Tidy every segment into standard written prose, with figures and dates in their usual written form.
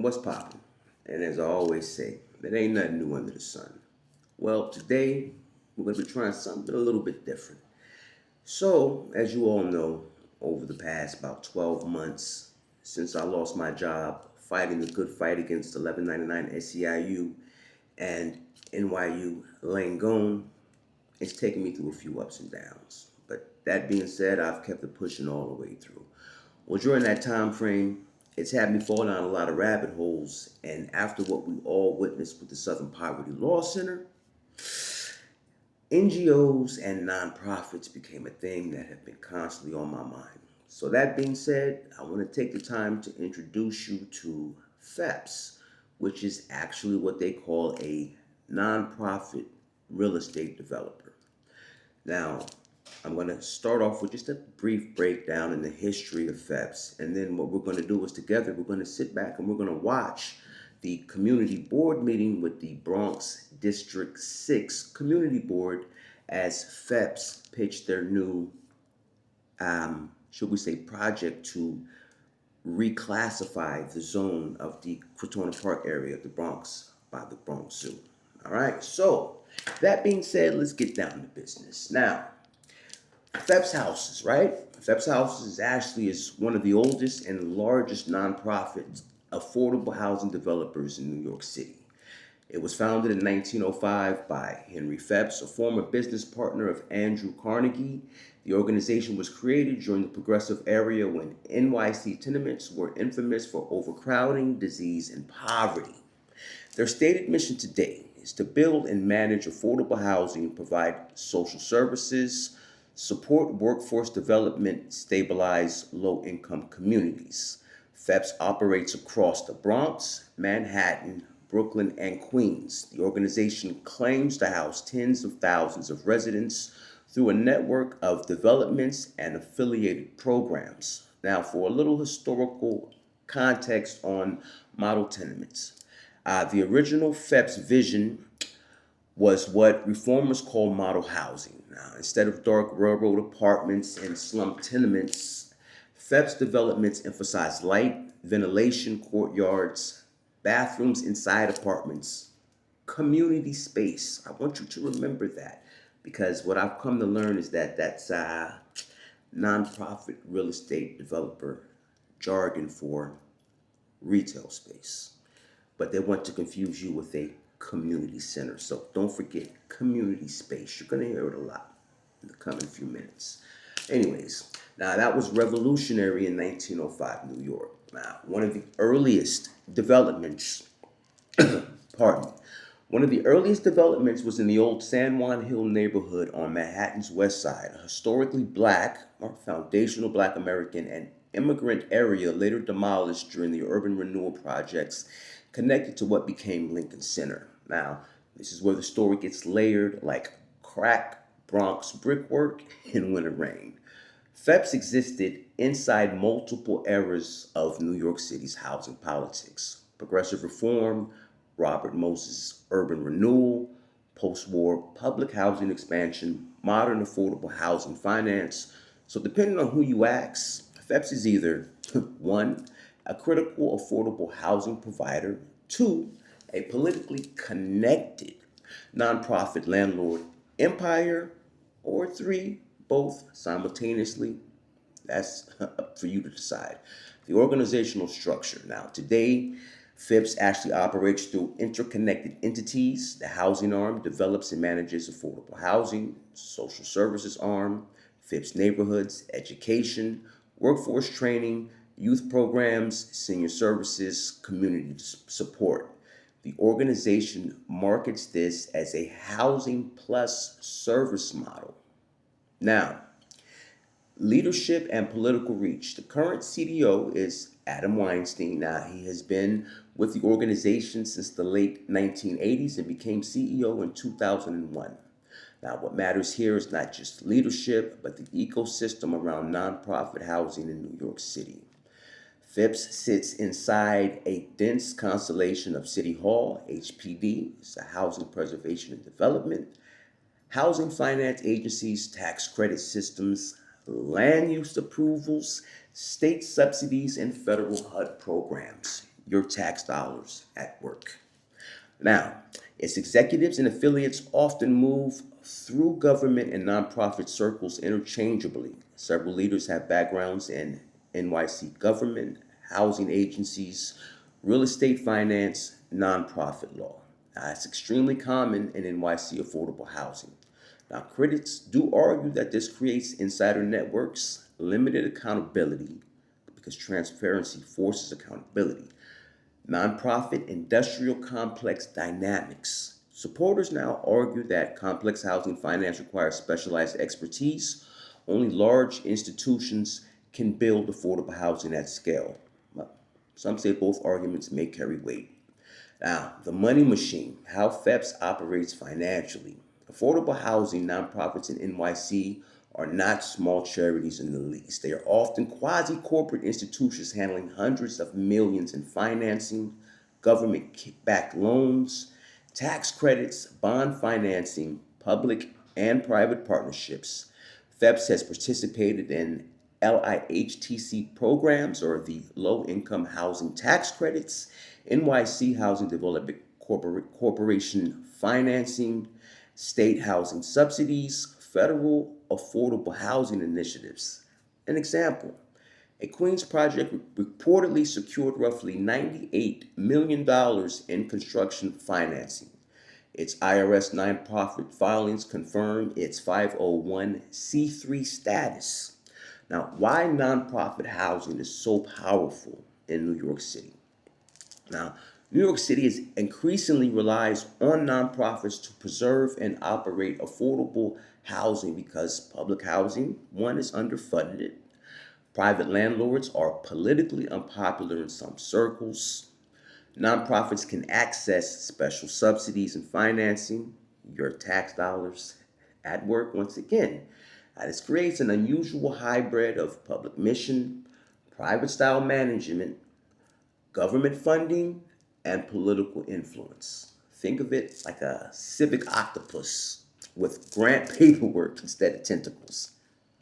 What's poppin'? And as I always say, there ain't nothing new under the sun. Well, today we're going to be trying something a little bit different. So, as you all know, over the past about 12 months since I lost my job fighting the good fight against 1199 SEIU and NYU Langone, it's taken me through a few ups and downs. But that being said, I've kept it pushing all the way through. Well, during that time frame, it's had me fall down a lot of rabbit holes. And after what we all witnessed with the Southern Poverty Law Center, NGOs and nonprofits became a thing that have been constantly on my mind. So that being said, I want to take the time to introduce you to FEPS, which is actually what they call a nonprofit real estate developer. Now, I'm going to start off with just a brief breakdown in the history of FEPS. And then what we're going to do is together, we're going to sit back and we're going to watch the community board meeting with the Bronx District 6 Community Board as FEPS pitched their new, should we say, project to reclassify the zone of the Crotona Park area of the Bronx by the Bronx Zoo. All right, so that being said, let's get down to business. Now, FEPS Houses, right? FEPS Houses actually is one of the oldest and largest nonprofit affordable housing developers in New York City. It was founded in 1905 by Henry Phepps, a former business partner of Andrew Carnegie. The organization was created during the Progressive Era when NYC tenements were infamous for overcrowding, disease, and poverty. Their stated mission today is to build and manage affordable housing, provide social services, support workforce development, stabilize low-income communities. FEPS operates across the Bronx, Manhattan, Brooklyn, and Queens. The organization claims to house tens of thousands of residents through a network of developments and affiliated programs. Now, for a little historical context on model tenements. The original FEPS vision was what reformers call model housing. Now, instead of dark railroad apartments and slum tenements, FEPS developments emphasize light, ventilation, courtyards, bathrooms inside apartments, community space. I want you to remember that because what I've come to learn is that that's nonprofit real estate developer jargon for retail space. But they want to confuse you with a community center. So don't forget community space. You're going to hear it a lot in the coming few minutes. Anyways, now that was revolutionary in 1905 New York. Now, one of the earliest developments, pardon me, one of the earliest developments was in the old San Juan Hill neighborhood on Manhattan's west side, a historically black or foundational black American and immigrant area later demolished during the urban renewal projects connected to what became Lincoln Center. Now, this is where the story gets layered like crack Bronx brickwork in winter rain. FEPS existed inside multiple eras of New York City's housing politics. Progressive reform, Robert Moses' urban renewal, post-war public housing expansion, modern affordable housing finance. So depending on who you ask, FEPS is either one, a critical affordable housing provider, two, a politically connected nonprofit landlord empire, or three, both simultaneously. That's up for you to decide. The organizational structure. Now, today, FIPS actually operates through interconnected entities. The housing arm develops and manages affordable housing, social services arm, FIPS neighborhoods, education, workforce training, youth programs, senior services, community support. The organization markets this as a housing plus service model. Now, leadership and political reach. The current CDO is Adam Weinstein. Now, he has been with the organization since the late 1980s and became CEO in 2001. Now, what matters here is not just leadership, but the ecosystem around nonprofit housing in New York City. FIPS sits inside a dense constellation of City Hall, HPD, it's the Housing Preservation and Development, housing finance agencies, tax credit systems, land use approvals, state subsidies, and federal HUD programs. your tax dollars at work. Now, its executives and affiliates often move through government and nonprofit circles interchangeably. Several leaders have backgrounds in NYC government, housing agencies, real estate finance, nonprofit law. Now, it's extremely common in NYC affordable housing. Now, critics do argue that this creates insider networks, limited accountability, because transparency forces accountability. Nonprofit industrial complex dynamics. Supporters now argue that complex housing finance requires specialized expertise. Only large institutions can build affordable housing at scale. Well, some say both arguments may carry weight. Now, the money machine, how FEPS operates financially. Affordable housing nonprofits in NYC are not small charities in the least. They are often quasi corporate institutions handling hundreds of millions in financing, government kickback loans, tax credits, bond financing, public and private partnerships. FEPS has participated in LIHTC programs, or the Low Income Housing Tax Credits, NYC Housing Development Corporation financing, state housing subsidies, federal affordable housing initiatives. An example: a Queens project reportedly secured roughly $98 million in construction financing. Its IRS nonprofit filings confirm its 501c3 status. Now, why nonprofit housing is so powerful in New York City? Now, New York City is increasingly relies on nonprofits to preserve and operate affordable housing because public housing, one, is underfunded. Private landlords are politically unpopular in some circles. Nonprofits can access special subsidies and financing, your tax dollars at work once again. This creates an unusual hybrid of public mission, private style management, government funding, and political influence. Think of it like a civic octopus with grant paperwork instead of tentacles.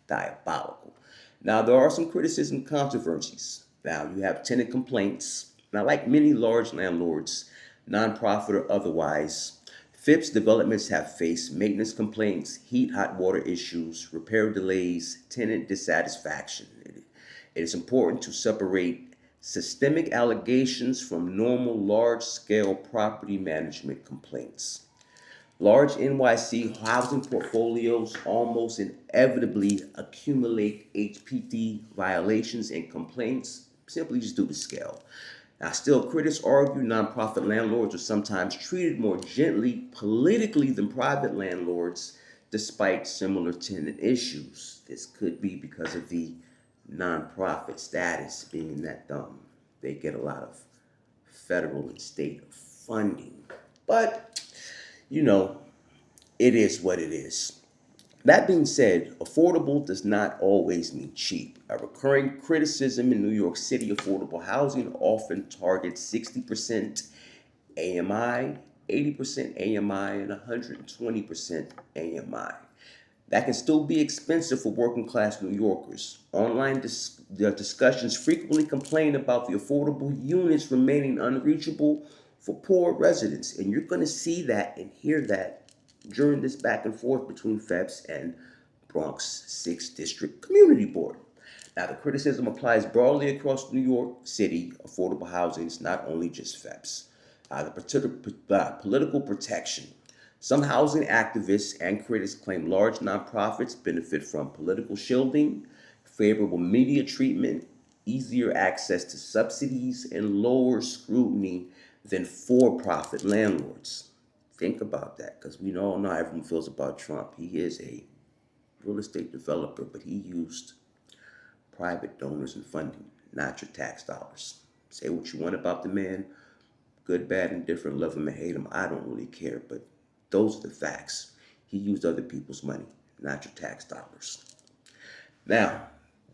Diabolical. Now, there are some criticism and controversies. Now, you have tenant complaints. Now, like many large landlords, nonprofit or otherwise, FIPS developments have faced maintenance complaints, hot water issues, repair delays, tenant dissatisfaction. It is important to separate systemic allegations from normal large-scale property management complaints. Large NYC housing portfolios almost inevitably accumulate HPD violations and complaints simply just due to scale. Now, still, critics argue nonprofit landlords are sometimes treated more gently politically than private landlords despite similar tenant issues. This could be because of the nonprofit status, being that they get a lot of federal and state funding. But you know, it is what it is. That being said, affordable does not always mean cheap. A recurring criticism in New York City affordable housing often targets 60% AMI, 80% AMI, and 120% AMI. That can still be expensive for working class New Yorkers. Online discussions frequently complain about the affordable units remaining unreachable for poor residents. And you're going to see that and hear that during this back and forth between FEPS and Bronx 6th District Community Board. Now, the criticism applies broadly across New York City. Affordable housing is not only just FEPS. Political protection. Some housing activists and critics claim large nonprofits benefit from political shielding, favorable media treatment, easier access to subsidies, and lower scrutiny than for-profit landlords. Think about that, because we all know how everyone feels about Trump. He is a real estate developer, but he used private donors and funding, not your tax dollars. Say what you want about the man, good, bad, and different, love him or hate him. I don't really care, but those are the facts. He used other people's money, not your tax dollars. Now,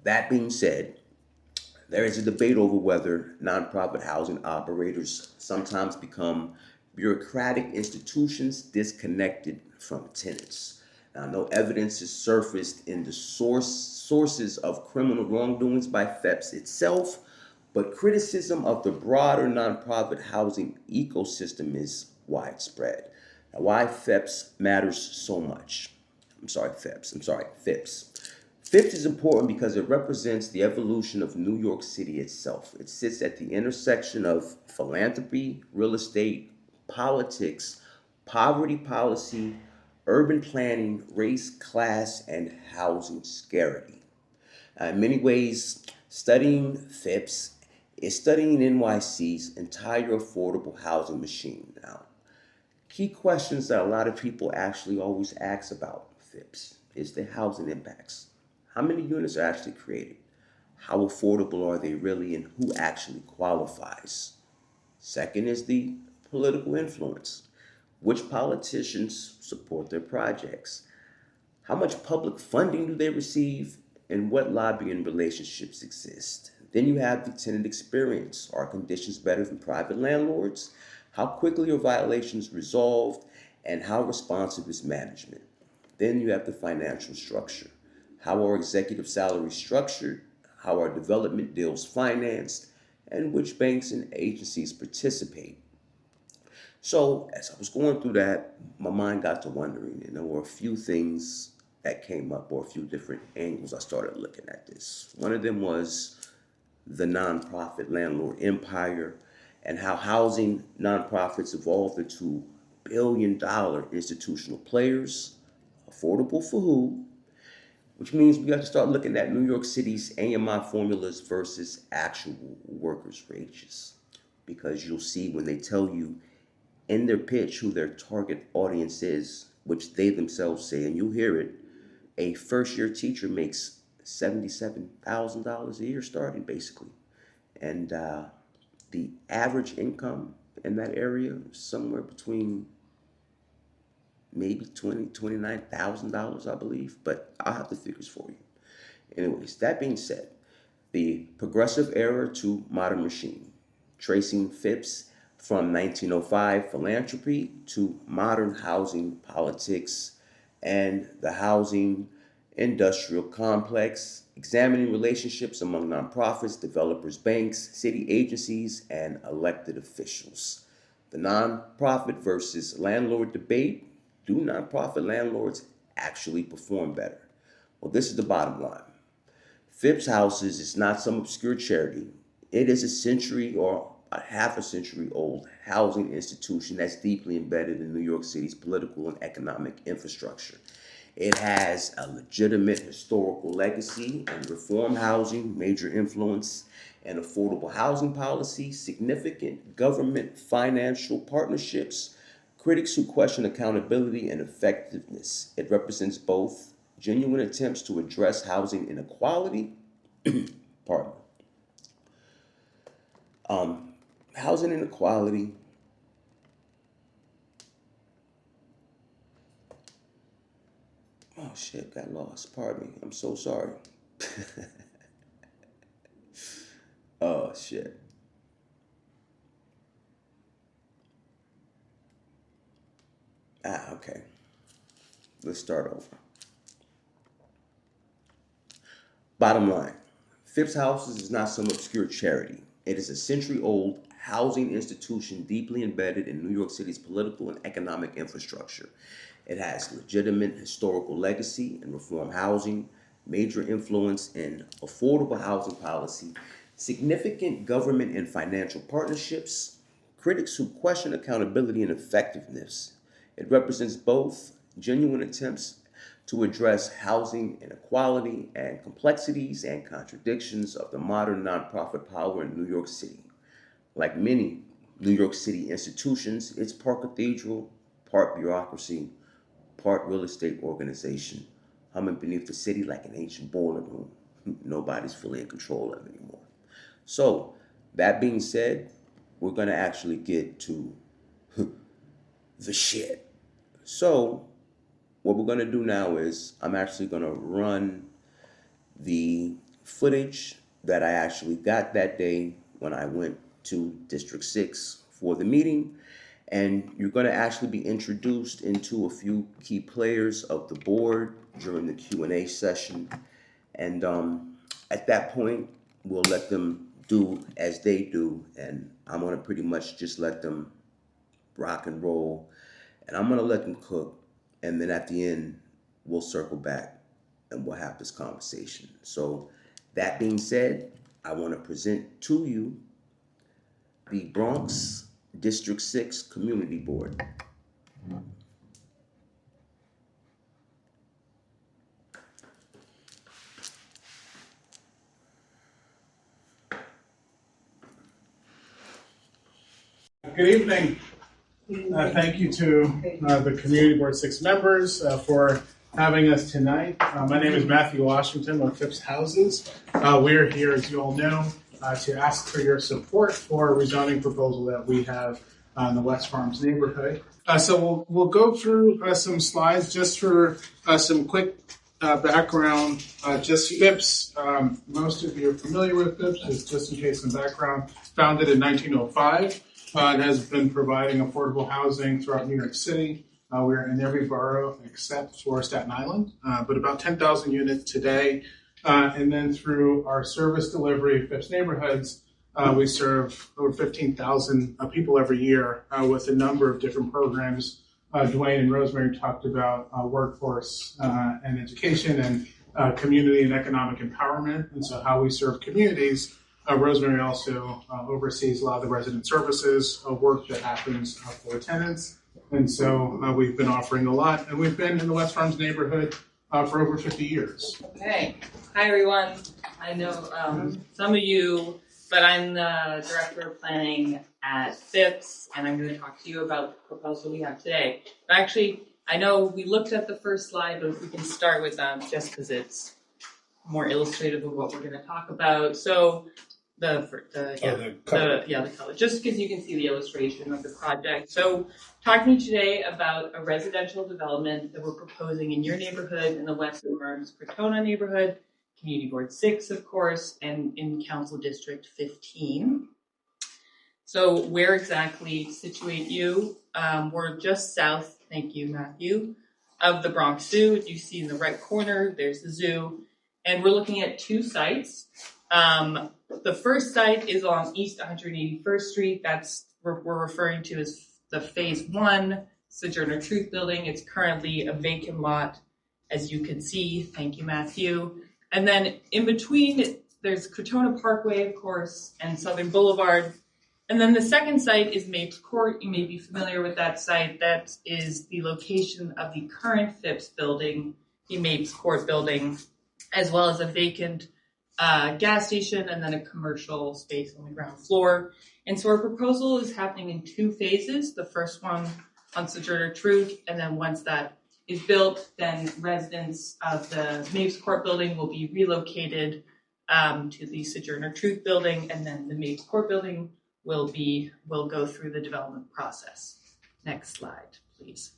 that being said, there is a debate over whether nonprofit housing operators sometimes become bureaucratic institutions disconnected from tenants. Now, no evidence is surfaced in the sources of criminal wrongdoings by FEPS itself, But criticism of the broader nonprofit housing ecosystem is widespread. Now, why FEPS matters so much? FIPS. FIPS is important because it represents the evolution of New York City itself. It sits at the intersection of philanthropy, real estate, politics, poverty policy, urban planning, race, class, and housing scarcity. In many ways, studying FIPS is studying NYC's entire affordable housing machine. Now, key questions that a lot of people actually always ask about FIPS is the housing impacts. How many units are actually created? How affordable are they really, and who actually qualifies? Second is the political influence. Which politicians support their projects? How much public funding do they receive? And what lobbying relationships exist? Then you have the tenant experience. Are conditions better than private landlords? How quickly are violations resolved? And how responsive is management? Then you have the financial structure. How are executive salaries structured? How are development deals financed? And which banks and agencies participate? So, as I was going through that, my mind got to wondering, and there were a few things that came up, or a few different angles I started looking at this. One of them was the nonprofit landlord empire and how housing nonprofits evolved into billion-dollar institutional players. Affordable for who? Which means we have to start looking at New York City's AMI formulas versus actual workers' wages. Because you'll see when they tell you in their pitch who their target audience is, which they themselves say, and you'll hear it, a first year teacher makes $77,000 a year starting, basically. And the average income in that area is somewhere between maybe $29,000, I believe, but I'll have the figures for you. Anyways, that being said, the progressive era to modern machine, tracing FIPS from 1905 philanthropy to modern housing politics and the housing industrial complex, examining relationships among nonprofits, developers, banks, city agencies, and elected officials. The nonprofit versus landlord debate. Do nonprofit landlords actually perform better? Well, this is the bottom line. Phipps Houses is not some obscure charity. It is a century or a half a century old housing institution that's deeply embedded in New York City's political and economic infrastructure. It has a legitimate historical legacy in reform housing, major influence in affordable housing policy, significant government financial partnerships, critics who question accountability and effectiveness. It represents both genuine attempts to address housing inequality, pardon, housing inequality, oh shit, got lost, pardon me, I'm so sorry. Oh shit. Okay, let's start over. Bottom line, Phipps Houses is not some obscure charity. It is a century-old housing institution deeply embedded in New York City's political and economic infrastructure. It has legitimate historical legacy in reform housing, major influence in affordable housing policy, significant government and financial partnerships, critics who question accountability and effectiveness. It represents both genuine attempts to address housing inequality and complexities and contradictions of the modern nonprofit power in New York City. Like many New York City institutions, it's part cathedral, part bureaucracy, part real estate organization, humming beneath the city like an ancient boiler room. Nobody's fully in control of it anymore. So, that being said, we're going to actually get to the shit. So, what we're going to do now is I'm actually going to run the footage that I actually got that day when I went to District 6 for the meeting. And you're going to actually be introduced into a few key players of the board during the Q&A session. And at that point, we'll let them do as they do, and I'm gonna pretty much just let them rock and roll, and I'm gonna let them cook, and then at the end we'll circle back and we'll have this conversation. So that being said, I want to present to you the Bronx District 6 Community Board. Good evening. Thank you to the Community Board 6 members for having us tonight. My name is Matthew Washington with Phipps Houses. We're here, as you all know, to ask for your support for a rezoning proposal that we have in the West Farms neighborhood. So we'll go through some slides just for some quick background. Just Phipps, most of you are familiar with Phipps, just in case some background. Founded in 1905. It has been providing affordable housing throughout New York City. We're in every borough except for Staten Island, but about 10,000 units today. And then through our service delivery, Phipps Neighborhoods, we serve over 15,000 people every year with a number of different programs. Dwayne and Rosemary talked about workforce and education and community and economic empowerment, and so how we serve communities. Rosemary also oversees a lot of the resident services work that happens for tenants. And so we've been offering a lot, and we've been in the West Farms neighborhood for over 50 years. Okay. Hi, everyone. I know some of you, but I'm the Director of Planning at Phipps, and I'm going to talk to you about the proposal we have today. But actually, I know we looked at the first slide, but if we can start with just because it's more illustrative of what we're going to talk about. So the color, just because you can see the illustration of the project. So talking today about a residential development that we're proposing in your neighborhood, in the West Farms Crotona neighborhood, Community Board 6, of course, and in Council District 15. So where exactly to situate you? We're just south, thank you, Matthew, of the Bronx Zoo. You see in the right corner, there's the zoo. And we're looking at two sites. The first site is on East 181st Street. That's what we're referring to as the Phase 1 Sojourner Truth Building. It's currently a vacant lot, as you can see. Thank you, Matthew. And then in between, there's Crotona Parkway, of course, and Southern Boulevard. And then the second site is Mapes Court. You may be familiar with that site. That is the location of the current Phipps building, the Mapes Court building, as well as a vacant gas station and then a commercial space on the ground floor. And so our proposal is happening in two phases. The first one on Sojourner Truth, and then once that is built, then residents of the Mapes Court building will be relocated to the Sojourner Truth building, and then the Mapes Court building will go through the development process. Next slide, please.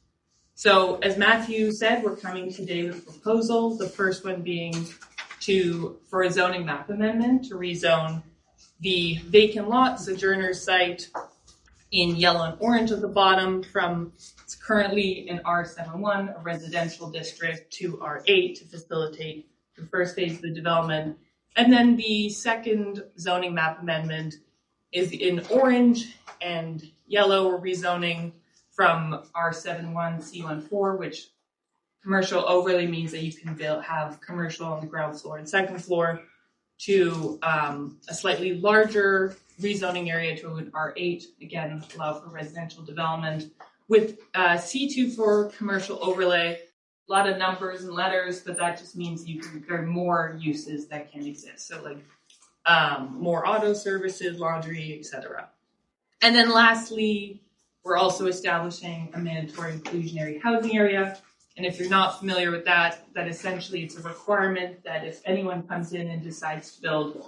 So as Matthew said, we're coming today with a proposal, the first one being for a zoning map amendment to rezone the vacant lot Sojourner site in yellow and orange at the bottom from it's currently an R71, a residential district, to R8 to facilitate the first phase of the development. And then the second zoning map amendment is in orange and yellow. We're rezoning from R71 C14, which commercial overlay means that you can have commercial on the ground floor and second floor, to a slightly larger rezoning area to an R8, again, allow for residential development, with C2 for commercial overlay. A lot of numbers and letters, but that just means there are more uses that can exist. So like more auto services, laundry, etc. And then lastly, we're also establishing a mandatory inclusionary housing area. And if you're not familiar with that, essentially it's a requirement that if anyone comes in and decides to build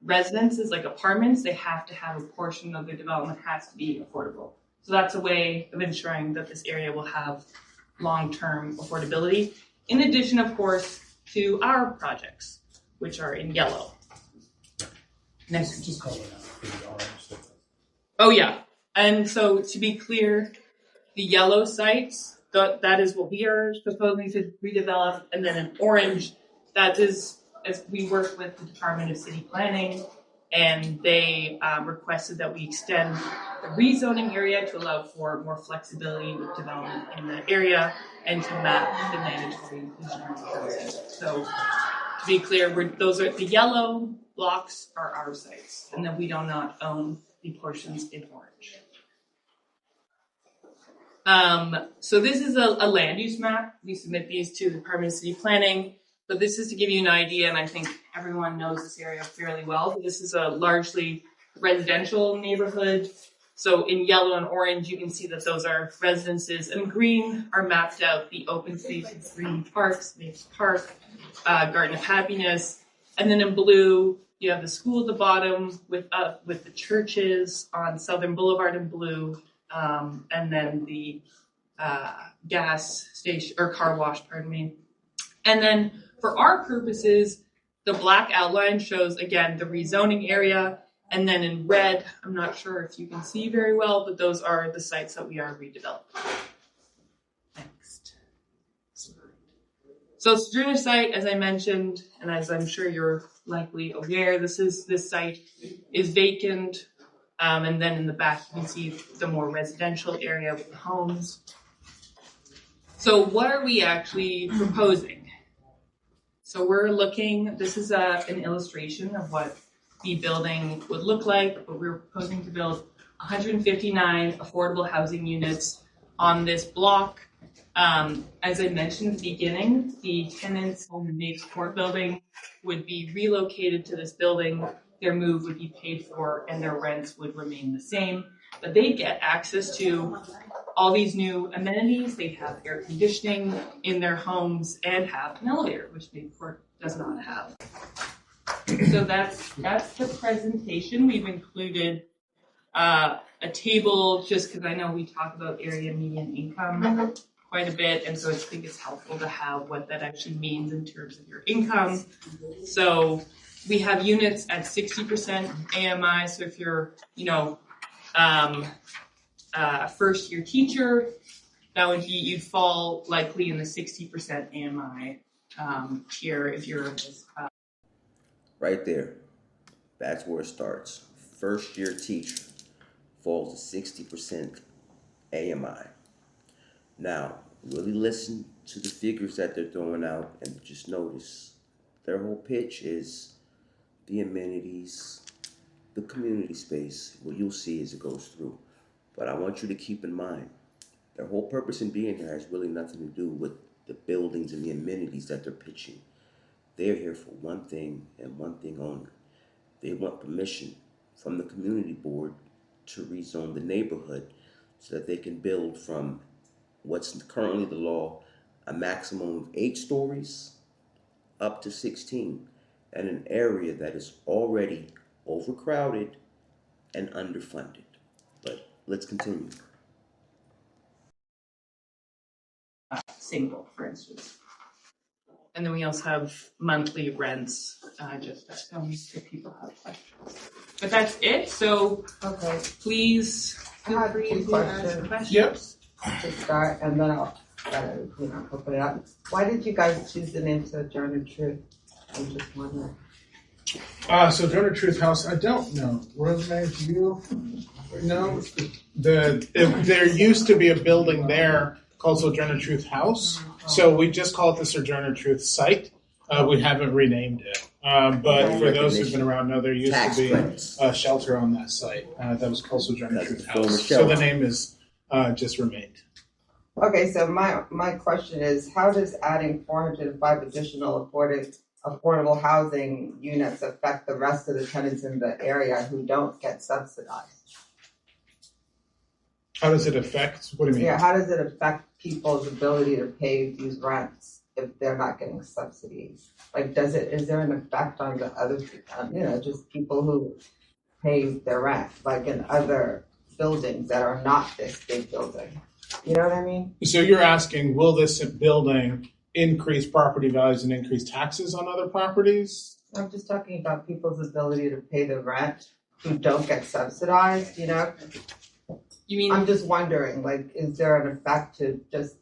residences like apartments, they have to have a portion of their development has to be affordable. So that's a way of ensuring that this area will have long-term affordability, in addition, of course, to our projects, which are in yellow. Next. Just call it out. Oh, yeah. And so to be clear, the yellow sites, that is what we are proposing to redevelop. And then in orange, that is, as we work with the Department of City Planning and they requested that we extend the rezoning area to allow for more flexibility with development in the area and to map the mandatory inclusionary housing. So to be clear, those are the yellow blocks are our sites, and then we do not own the portions in orange. So this is a land use map. We submit these to the Department of City Planning. But this is to give you an idea, and I think everyone knows this area fairly well. But this is a largely residential neighborhood. So in yellow and orange, you can see that those are residences. And green are mapped out the open spaces, green parks, Maple Park, Garden of Happiness. And then in blue, you have the school at the bottom with the churches on Southern Boulevard in blue. And then the gas station or car wash, pardon me. And then for our purposes, the black outline shows, again, the rezoning area. And then in red, I'm not sure if you can see very well, but those are the sites that we are redeveloping. Next slide. So Sojourner site, as I mentioned, and as I'm sure you're likely aware, this site is vacant. And then in the back, you can see the more residential area with the homes. So what are we actually proposing? So we're looking, this is an illustration of what the building would look like, but we're proposing to build 159 affordable housing units on this block. As I mentioned at the beginning, the tenants on the Mapes Court building would be relocated to this building. Their move would be paid for and their rents would remain the same. But they get access to all these new amenities. They have air conditioning in their homes and have an elevator, which Mapes Court does not have. So that's the presentation. We've included a table just because I know we talk about area median income quite a bit, and so I think it's helpful to have what that actually means in terms of your income. So we have units at 60% AMI. So if you're, a first-year teacher, that would be, you'd fall likely in the 60% AMI tier if you're Right there. That's where it starts. First year teacher falls to 60% AMI. Now, really listen to the figures that they're throwing out and just notice their whole pitch is the amenities, the community space. What you'll see as it goes through. But I want you to keep in mind, their whole purpose in being here has really nothing to do with the buildings and the amenities that they're pitching. They're here for one thing and one thing only. They want permission from the community board to rezone the neighborhood so that they can build from what's currently the law, a maximum of 8 stories up to 16, and an area that is already overcrowded and underfunded. But let's continue. single, for instance. And then we also have monthly rents, just if people have questions. But that's it. So Okay. please feel have free two to ask questions. questions. Yep. To start, and then I'll open it up. Why did you guys choose the name Sojourner Truth? I'm just wondering. Sojourner Truth House, I don't know. Rosemary, do you know? There used to be a building there called Sojourner Truth House, so we just call it the Sojourner Truth site. We haven't renamed it. But for those who've been around, know there used to be a shelter on that site that was called Sojourner Truth House. So the name is just remained. Okay, so my question is, how does adding 405 additional affordable housing units affect the rest of the tenants in the area who don't get subsidized? How does it affect? What do you mean? Yeah, how does it affect people's ability to pay these rents if they're not getting subsidies? Like, is there an effect on the other, just people who pay their rent, like in other buildings that are not this big building? You know what I mean? So you're asking, will this building increase property values and increase taxes on other properties? I'm just talking about people's ability to pay the rent who don't get subsidized, You mean I'm just wondering, like, is there an effect to just,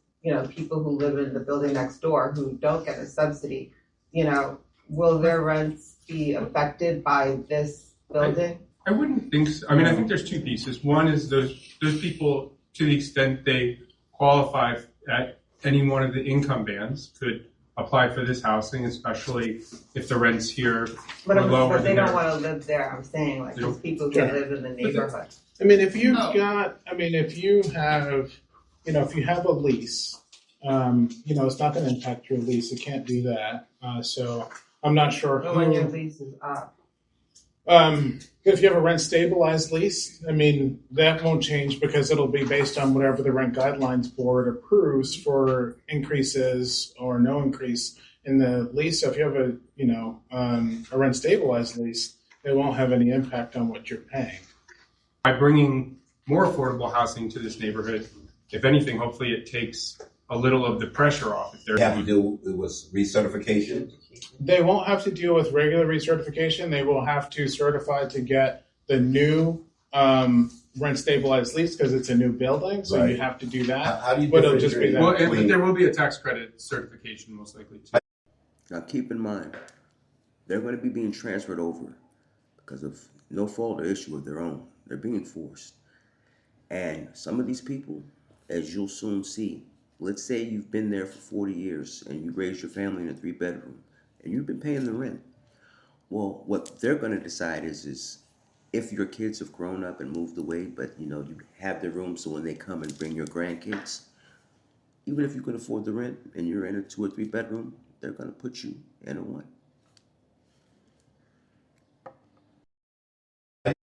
people who live in the building next door who don't get a subsidy, will their rents be affected by this building? I wouldn't think so. I mean, I think there's two pieces. One is those people, to the extent they qualify at any one of the income bands, could apply for this housing, especially if the rents here But, are lower. but they than don't want to live there. I'm saying, like, these people Sure. can live in the neighborhood. I mean, if you have, if you have a lease, it's not going to impact your lease. It can't do that. So I'm not sure But when your lease is up. If you have a rent stabilized lease, I mean, that won't change because it'll be based on whatever the rent guidelines board approves for increases or no increase in the lease. So if you have a rent stabilized lease, it won't have any impact on what you're paying. By bringing more affordable housing to this neighborhood, if anything, hopefully it takes a little of the pressure off. If They have to do with recertification. They won't have to deal with regular recertification. They will have to certify to get the new rent stabilized lease because it's a new building. So you have to do that. How do you But it'll just be that. Well, But there will be a tax credit certification most likely too. Now keep in mind, they're going to be being transferred over because of no fault or issue of their own. They're being forced. And some of these people, as you'll soon see, let's say you've been there for 40 years and you raised your family in a 3-bedroom and you've been paying the rent. Well, what they're going to decide is if your kids have grown up and moved away, but you have the room so when they come and bring your grandkids, even if you can afford the rent and you're in a 2 or 3-bedroom, they're going to put you in a 1.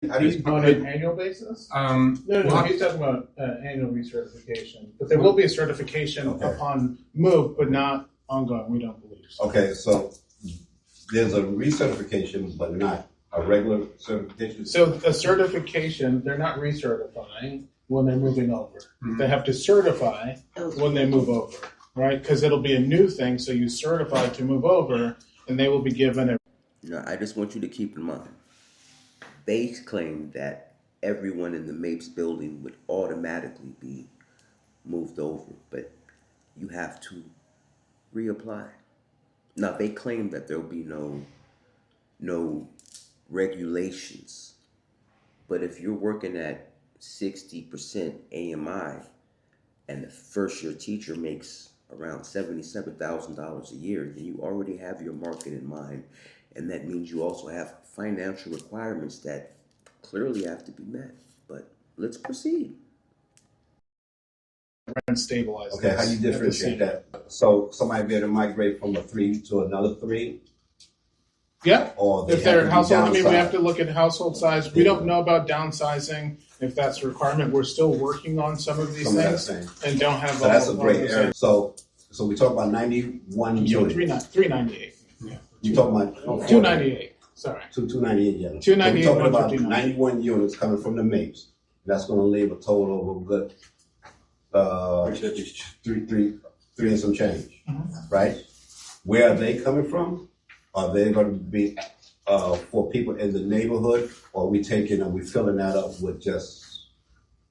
How do you On an annual basis? No, he's talking about annual recertification. But there will be a certification upon move, but not ongoing, we don't believe. Okay, so there's a recertification, but not a regular certification? So a certification, they're not recertifying when they're moving over. Mm-hmm. They have to certify when they move over, right? Because it'll be a new thing, so you certify to move over, and they will be given a... I just want you to keep in mind, they claim that everyone in the Mapes building would automatically be moved over, but you have to reapply. Now, they claim that there'll be no regulations, but if you're working at 60% AMI and the first year teacher makes around $77,000 a year, then you already have your market in mind, and that means you also have financial requirements that clearly have to be met. But let's proceed. Rent stabilized. Okay, how do you differentiate that? So somebody be able to migrate from a 3 to another 3? Yeah. Or if they're household, we have to look at household size. We don't know about downsizing if that's a requirement. We're still working on some of these things and don't have. So that's a great area. So we talk about 91 units. 398. Yeah. You talking about 298? Sorry. 298. Yeah. 298. So we're talking about 91 units coming from the Mapes. That's going to leave a total of a good 3 and some change, right? Where are they coming from? Are they going to be for people in the neighborhood, or are we taking and we filling that up with just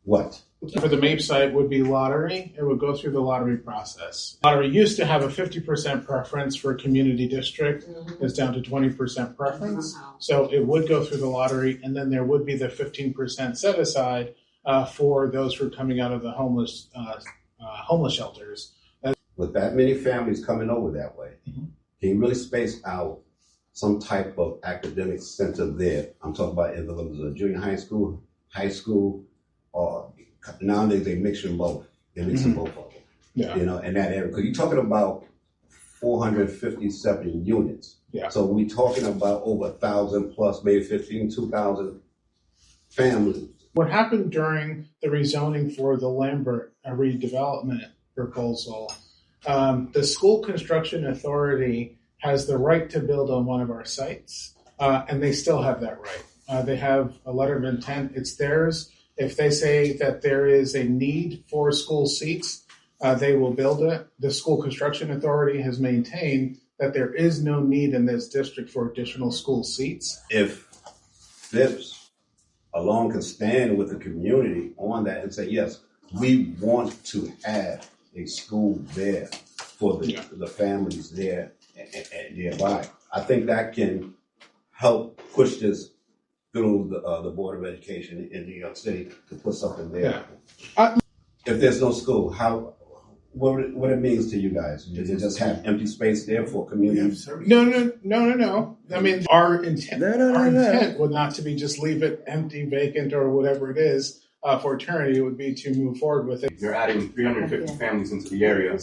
what? For the MAPE site would be lottery. It would go through the lottery process. Lottery used to have a 50% preference for community district. It's down to 20% preference. So it would go through the lottery, and then there would be the 15% set aside for those who are coming out of the homeless shelters. With that many families coming over that way, can you really space out some type of academic center there? I'm talking about if it was a junior high school, or nowadays they mix them both. They mix them both of them. Yeah. In that area. Because you're talking about 457 units. Yeah. So we're talking about over 1,000 plus, maybe 2,000 families. What happened during the rezoning for the Lambert redevelopment proposal, the School Construction Authority has the right to build on one of our sites, and they still have that right. They have a letter of intent. It's theirs. If they say that there is a need for school seats, they will build it. The School Construction Authority has maintained that there is no need in this district for additional school seats. If FIPS alone can stand with the community on that and say, yes, we want to have a school there for the families there and nearby, I think that can help push this through the Board of Education in New York City to put something there. Yeah. If there's no school, what it means to you guys? Does it just have empty space there for community? No. I mean, our intent would not to be just leave it empty, vacant, or whatever it is for eternity. It would be to move forward with it. You're adding 350 families into the area,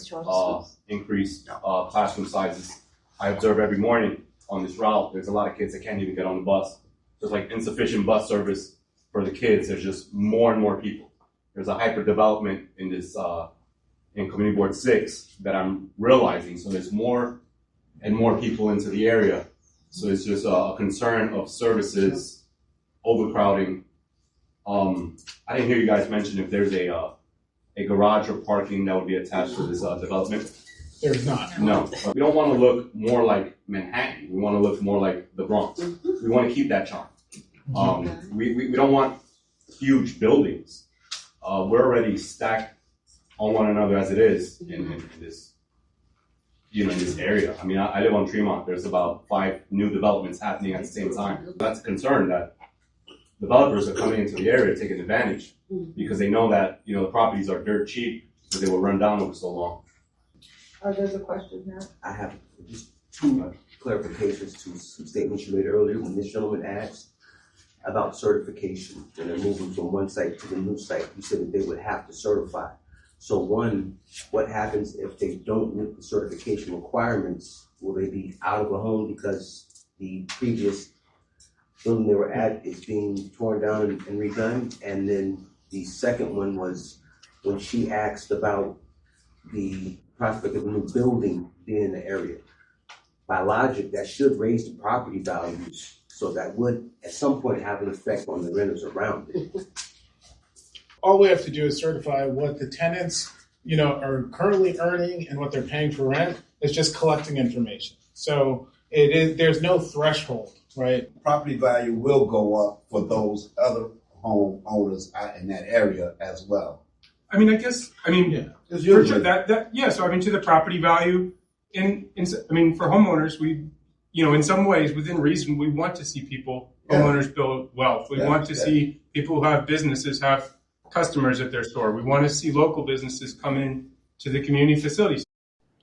increased classroom sizes. I observe every morning on this route, there's a lot of kids that can't even get on the bus. There's like insufficient bus service for the kids. There's just more and more people. There's a hyper development in this in Community Board 6 that I'm realizing. So there's more and more people into the area. So it's just a concern of services, overcrowding. I didn't hear you guys mention if there's a garage or parking that would be attached to this development. There's not. No. We don't want to look more like Manhattan. We want to look more like the Bronx. We want to keep that charm. We don't want huge buildings. We're already stacked on one another as it is in this, in this area. I mean, I live on Tremont. There's about 5 new developments happening at the same time. That's a concern that developers are coming into the area taking advantage because they know that, the properties are dirt cheap, so they will run down over so long. There's a question here. I have just 2 clarifications to some statements you made earlier when this gentleman asked about certification. When they're moving from one site to the new site, you said that they would have to certify. So one, what happens if they don't meet the certification requirements? Will they be out of a home because the previous building they were at is being torn down and redone? And then the second one was when she asked about the prospect of a new building being in the area. By logic, that should raise the property values, so that would at some point have an effect on the renters around it. All we have to do is certify what the tenants, are currently earning and what they're paying for rent. It's just collecting information. So there's no threshold, right? Property value will go up for those other homeowners out in that area as well. I mean, for sure So to the property value, for homeowners, we, in some ways, within reason, we want to see homeowners build wealth. We want to see people who have businesses have customers at their store. We want to see local businesses come in to the community facilities.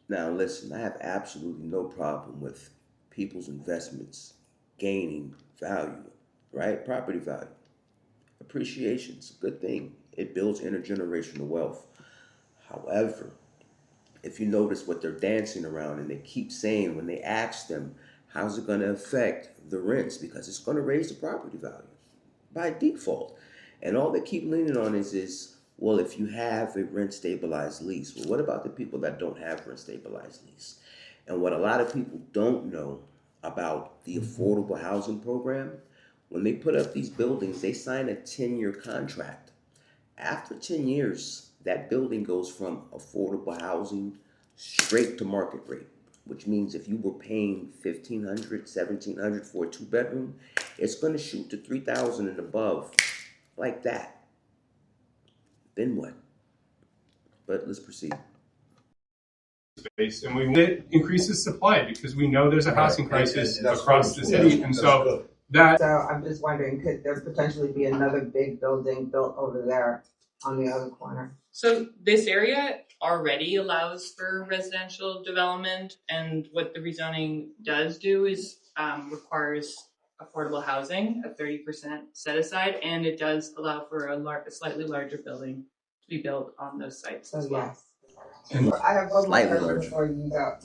Now, listen, I have absolutely no problem with people's investments gaining value, right? Property value. Appreciation is a good thing. It builds intergenerational wealth. However, if you notice what they're dancing around and they keep saying when they ask them, how's it going to affect the rents? Because it's going to raise the property value by default. And all they keep leaning on is, well, if you have a rent stabilized lease, well, what about the people that don't have rent stabilized lease? And what a lot of people don't know about the affordable housing program, when they put up these buildings, they sign a 10-year contract. After 10 years, that building goes from affordable housing straight to market rate, which means if you were paying $1,500, $1,700 for a 2-bedroom, it's going to shoot to $3,000 and above like that. Then what? But let's proceed. Space, and it increases supply because we know there's a housing crisis across the city, and so I'm just wondering, could there potentially be another big building built over there on the other corner? So this area already allows for residential development, and what the rezoning does do is requires affordable housing, a 30% set aside, and it does allow for a slightly larger building to be built on those sites as well. Yes. I have one more question before you go.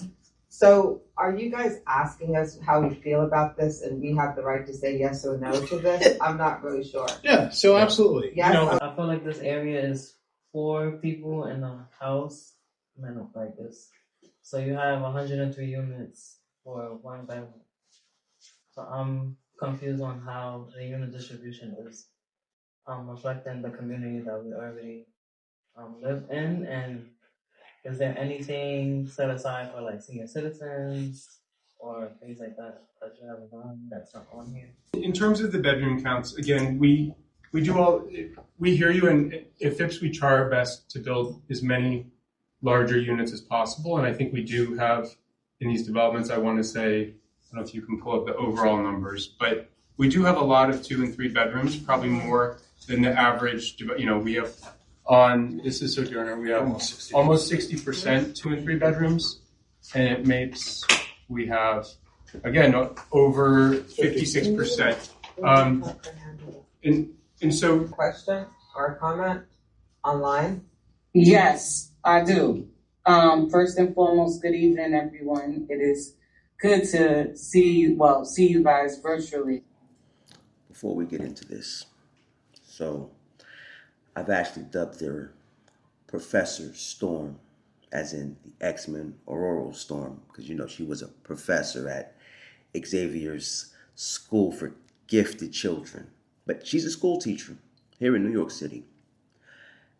So are you guys asking us how we feel about this, and we have the right to say yes or no to this? I'm not really sure. Yeah, so absolutely. Yes. I feel like this area is 4 people in a house might look like this. So you have 103 units for 1 bedroom. So I'm confused on how the unit distribution is reflecting the community that we already live in, and is there anything set aside for like senior citizens or things like that that you haven't done that's not on here? in terms of the bedroom counts, again, we hear you, and at Phipps we try our best to build as many larger units as possible, and I think we do have in these developments. I want to say, I don't know if you can pull up the overall numbers, but We do have a lot of 2 and 3 bedrooms, probably more than the average. We have this is Sojourner, we have almost 60% 2 and 3 bedrooms. And at Mapes, we have, again, over 56%. And so. Question or comment online? Yes, I do. First and foremost, good evening, everyone. It is good to see you guys virtually. Before we get into this, so I've actually dubbed their Professor Storm, as in the X-Men Aurora Storm, because she was a professor at Xavier's School for Gifted Children. But she's a school teacher here in New York City.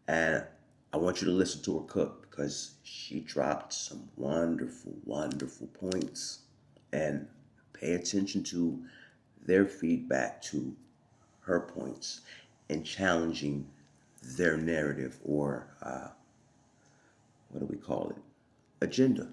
And I want you to listen to her cook, because she dropped some wonderful, wonderful points. And pay attention to their feedback to her points and challenging their narrative, or what do we call it? Agenda.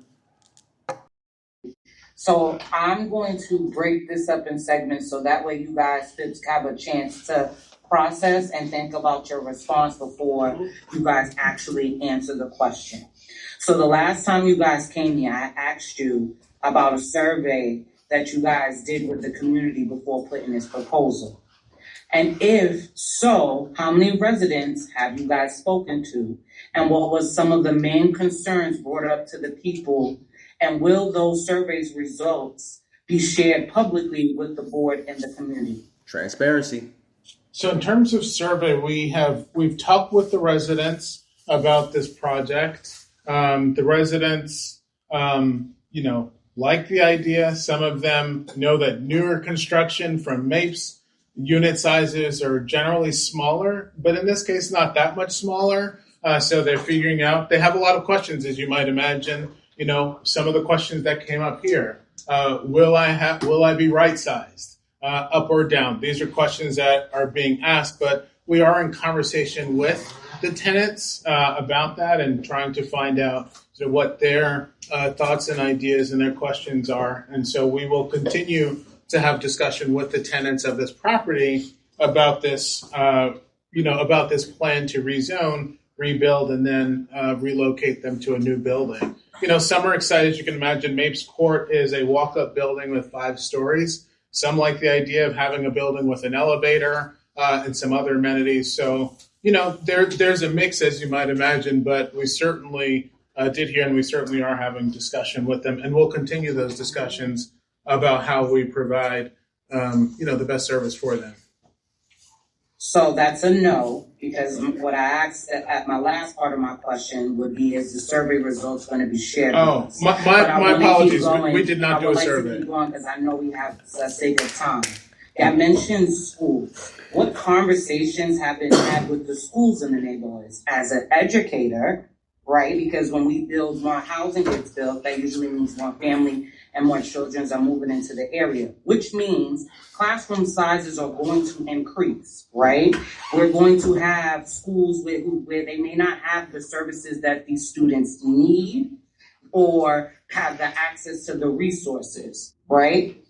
So I'm going to break this up in segments so that way you guys have a chance to process and think about your response before you guys actually answer the question. So the last time you guys came here, I asked you about a survey that you guys did with the community before putting this proposal. And if so, how many residents have you guys spoken to? And what was some of the main concerns brought up to the people? And will those surveys results be shared publicly with the board and the community? Transparency. So in terms of survey, we've talked with the residents about this project. The residents, like the idea. Some of them know that newer construction from Mapes unit sizes are generally smaller, but in this case, not that much smaller. So they're figuring out. They have a lot of questions, as you might imagine. Some of the questions that came up here. Will I be right sized, up or down? These are questions that are being asked, but we are in conversation with the tenants about that and trying to find out what their thoughts and ideas and their questions are. And so we will continue to have discussion with the tenants of this property about this, about this plan to rezone, rebuild, and then relocate them to a new building. Some are excited. As you can imagine, Mapes Court is a walk-up building with 5 stories. Some like the idea of having a building with an elevator and some other amenities. So, there's a mix, as you might imagine, but we certainly did hear, and we certainly are having discussion with them, and we'll continue those discussions about how we provide, the best service for them. So that's a no, because what I asked at my last part of my question would be, is the survey results going to be shared? Oh, my apologies. We did not do a survey. I would like to keep going because I know we have a sake of time. I mentioned schools. What conversations have been had with the schools in the neighborhoods? As an educator, right? Because when we build more housing gets built, that usually means more family and more children are moving into the area, which means classroom sizes are going to increase, right? We're going to have schools where they may not have the services that these students need or have the access to the resources, right?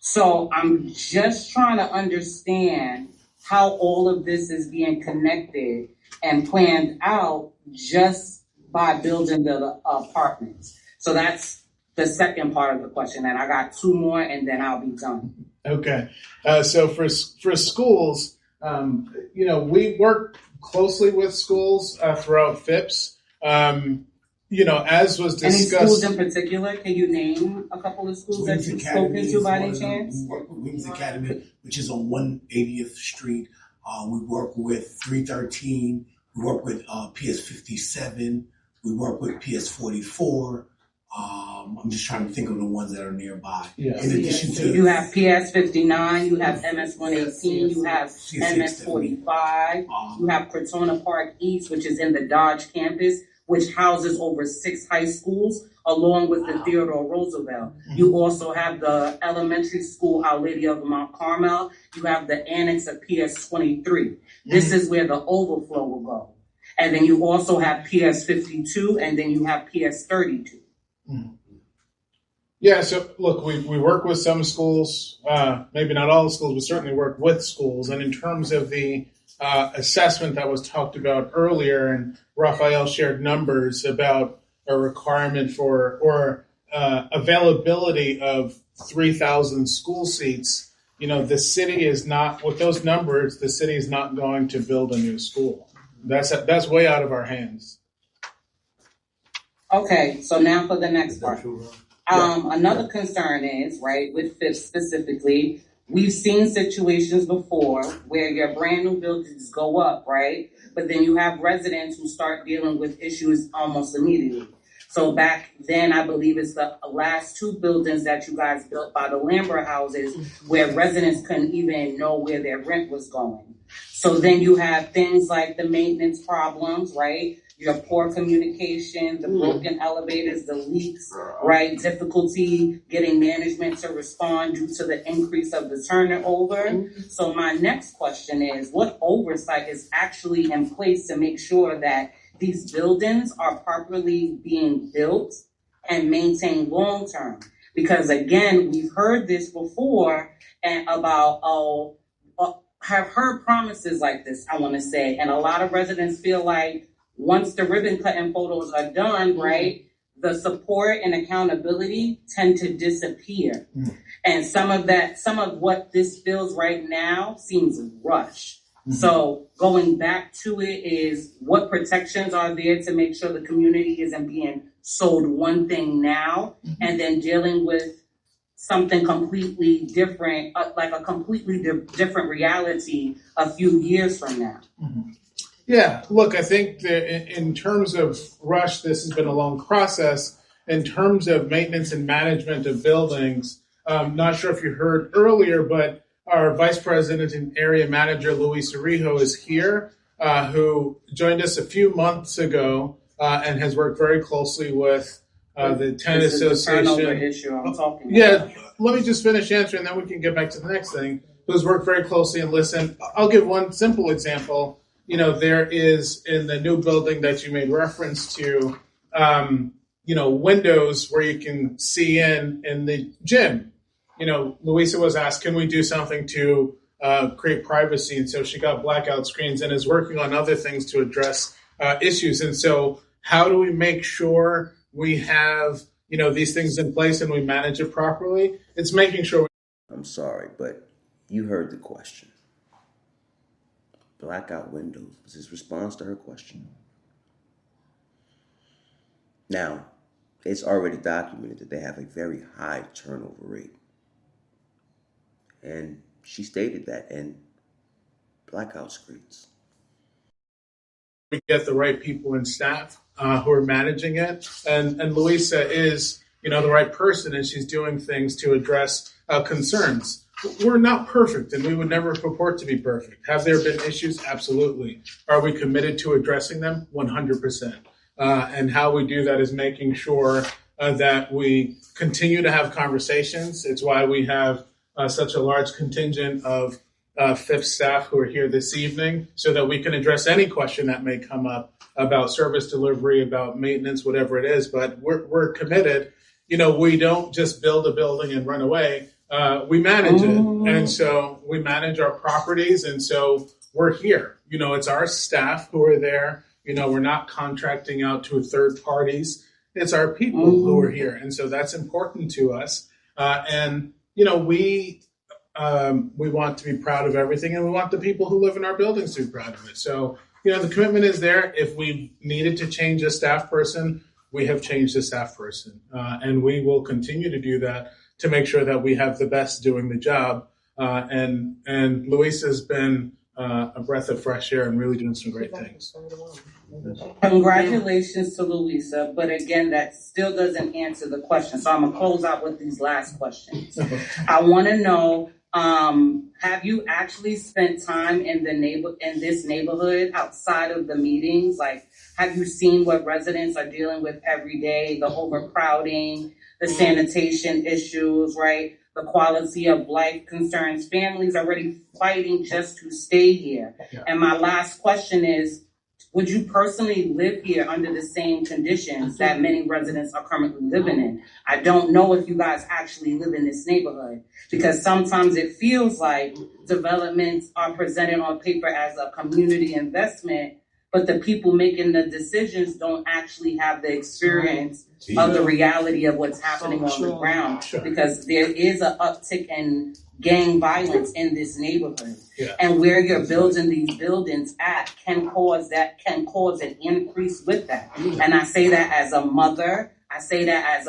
So I'm just trying to understand how all of this is being connected and planned out just by building the apartments. So that's the second part of the question, and I got 2 more, and then I'll be done. Okay. So for schools, we work closely with schools throughout FIPS. As was discussed. Any schools in particular? Can you name a couple of schools that you've spoken to by any chance? We work with Wings Academy, which is on 180th Street. We work with 313. We work with PS 57. We work with PS 44. I'm just trying to think of the ones that are nearby. Yeah. In addition to, you have PS 59, you have MS 118, you have MS 45, you have Crotona Park East, which is in the Dodge campus, which houses over 6 high schools, along with the Theodore Roosevelt. Mm-hmm. You also have the elementary school, Our Lady of Mount Carmel. You have the annex of PS 23. Mm-hmm. This is where the overflow will go. And then you also have PS 52, and then you have PS 32. Mm-hmm. Yeah, so look, we work with some schools, maybe not all the schools, but certainly work with schools. And in terms of the assessment that was talked about earlier, and Raphael shared numbers about a requirement for or availability of 3,000 school seats. The city is not, with those numbers, the city is not going to build a new school. That's way out of our hands. Okay, so now for the next part. Another concern is, right, with Fifth specifically, we've seen situations before where your brand new buildings go up, right? But then you have residents who start dealing with issues almost immediately. So back then, I believe it's the last two buildings that you guys built by the Lambert houses where residents couldn't even know where their rent was going. So then you have things like the maintenance problems, right? Your poor communication, the broken elevators, the leaks, right? Difficulty getting management to respond due to the increase of the turnover. So my next question is, what oversight is actually in place to make sure that these buildings are properly being built and maintained long term? Because again, we've heard this before and about, have heard promises like this, I want to say, and a lot of residents feel like once the ribbon cutting photos are done, right, the support and accountability tend to disappear. And some of what this feels right now seems rushed. So going back to it is, what protections are there to make sure the community isn't being sold one thing now and then dealing with something completely different, like a completely different reality a few years from now? Yeah, look, I think that in terms of rush, this has been a long process. In terms of maintenance and management of buildings, not sure if you heard earlier, but our Vice President and Area Manager, Luis Arijo, is here, who joined us a few months ago and has worked very closely with the tenant association. The turnover issue I'm talking about. Let me just finish answering, then we can get back to the next thing. Who's worked very closely and listened. I'll give one simple example. There is, in the new building that you made reference to, windows where you can see in the gym. Louisa was asked, can we do something to create privacy? And so she got blackout screens and is working on other things to address issues. And so how do we make sure we have, these things in place and we manage it properly? It's making sure. I'm sorry, but you heard the question. Blackout windows was his response to her question. Now, it's already documented that they have a very high turnover rate. And she stated that in blackout screens. We get the right people and staff who are managing it. And Luisa is, the right person, and she's doing things to address concerns. We're not perfect, and we would never purport to be perfect. Have there been issues? Absolutely. Are we committed to addressing them? 100%. And how we do that is making sure that we continue to have conversations. It's why we have such a large contingent of Fifth staff who are here this evening, so that we can address any question that may come up about service delivery, about maintenance, whatever it is. But we're committed. We don't just build a building and run away. We manage it. And so we manage our properties. And so we're here. It's our staff who are there. We're not contracting out to third parties. It's our people who are here. And so that's important to us. We want to be proud of everything, and we want the people who live in our buildings to be proud of it. So, the commitment is there. If we needed to change a staff person, we have changed the staff person. And we will continue to do that to make sure that we have the best doing the job. And Luis has been a breath of fresh air and really doing some great things. Congratulations to Louisa, but again, that still doesn't answer the question. So I'm gonna close out with these last questions. I want to know, have you actually spent time in this neighborhood outside of the meetings? Like, have you seen what residents are dealing with every day? The overcrowding, the sanitation issues, right? The quality of life concerns. Families already fighting just to stay here. Yeah. And my last question is, would you personally live here under the same conditions that many residents are currently living in? I don't know if you guys actually live in this neighborhood, because sometimes it feels like developments are presented on paper as a community investment, but the people making the decisions don't actually have the experience of the reality of what's happening on the ground, because there is an uptick in gang violence in this neighborhood. Yeah. And where you're building these buildings at can cause an increase with that. And I say that as a mother, I say that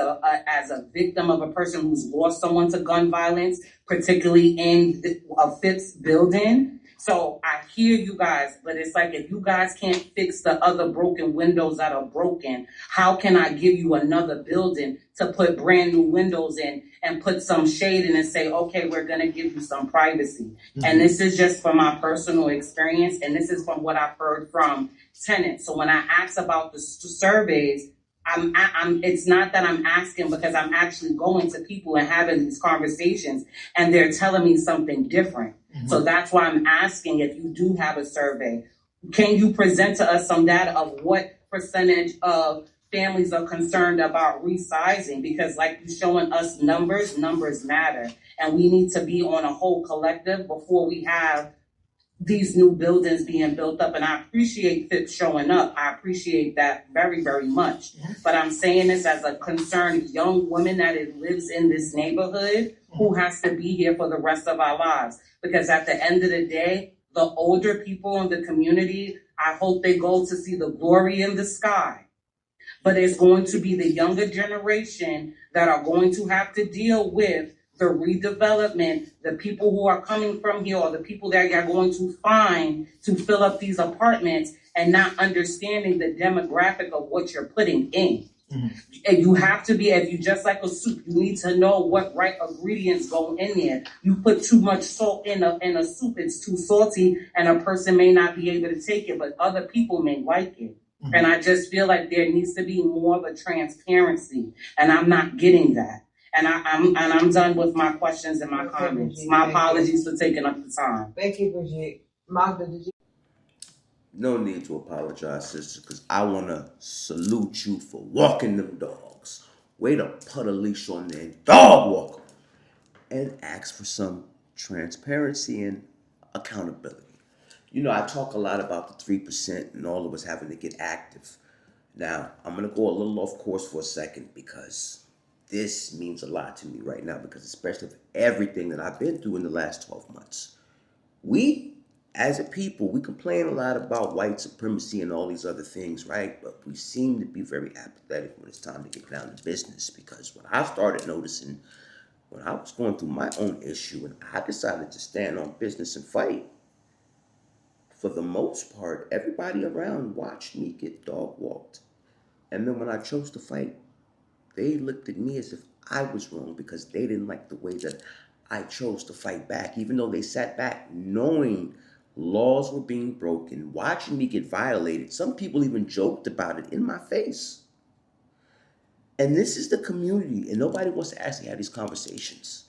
as a victim of a person who's lost someone to gun violence, particularly in a Phipps building. So I hear you guys, but it's like, if you guys can't fix the other broken windows that are broken, how can I give you another building to put brand new windows in and put some shade in and say, okay, we're going to give you some privacy? Mm-hmm. And this is just from my personal experience, and this is from what I've heard from tenants. So when I ask about the surveys, it's not that I'm asking, because I'm actually going to people and having these conversations, and they're telling me something different. Mm-hmm. So that's why I'm asking, if you do have a survey, can you present to us some data of what percentage of families are concerned about resizing? Because like you're showing us numbers matter. And we need to be on a whole collective before we have these new buildings being built up. And I appreciate Phipps showing up. I appreciate that very, very much. Mm-hmm. But I'm saying this as a concerned young woman that lives in this neighborhood, who has to be here for the rest of our lives. Because at the end of the day, the older people in the community, I hope they go to see the glory in the sky. But it's going to be the younger generation that are going to have to deal with the redevelopment, the people who are coming from here, or the people that you're going to find to fill up these apartments, and not understanding the demographic of what you're putting in. Mm-hmm. And you have to be, if you just like a soup, you need to know what right ingredients go in there. You put too much salt in a soup, it's too salty, and a person may not be able to take it, but other people may like it. Mm-hmm. And I just feel like there needs to be more of a transparency, and I'm not getting that. And I'm done with my questions and my comments. Brigitte, my apologies for taking up the time. Thank you, Brigitte. Magda, did you? No need to apologize, sister, because I want to salute you for walking them dogs. Way to put a leash on their dog walker. And ask for some transparency and accountability. You know, I talk a lot about the 3% and all of us having to get active. Now, I'm going to go a little off course for a second, because this means a lot to me right now, because especially with everything that I've been through in the last 12 months. We, as a people, we complain a lot about white supremacy and all these other things, right? But we seem to be very apathetic when it's time to get down to business, because what I started noticing when I was going through my own issue and I decided to stand on business and fight, for the most part, everybody around watched me get dog walked. And then when I chose to fight, they looked at me as if I was wrong, because they didn't like the way that I chose to fight back, even though they sat back knowing laws were being broken, watching me get violated. Some people even joked about it in my face. And this is the community, and nobody wants to actually have these conversations.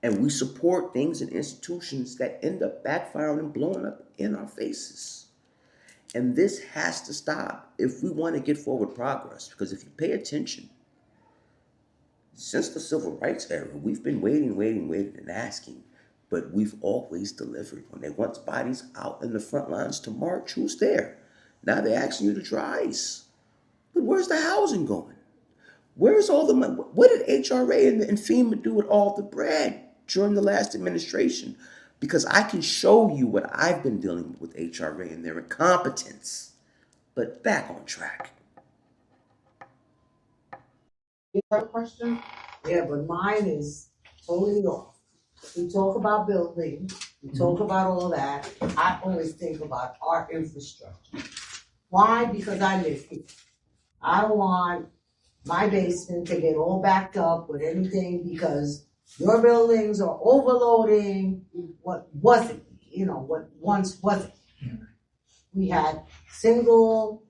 And we support things and institutions that end up backfiring and blowing up in our faces. And this has to stop if we want to get forward progress. Because if you pay attention, since the civil rights era, we've been waiting and asking, but we've always delivered. When they want bodies out in the front lines to march, who's there? Now they're asking you to dry ice. But where's the housing going? Where's all the money? What did HRA and FEMA do with all the bread during the last administration? Because I can show you what I've been dealing with HRA and their incompetence. But back on track. You have a question? Yeah, but mine is totally off. We talk about building, we talk about all that. I always think about our infrastructure. Why? Because I live here. I don't want my basement to get all backed up with anything, because your buildings are overloading what wasn't, what once wasn't. We had single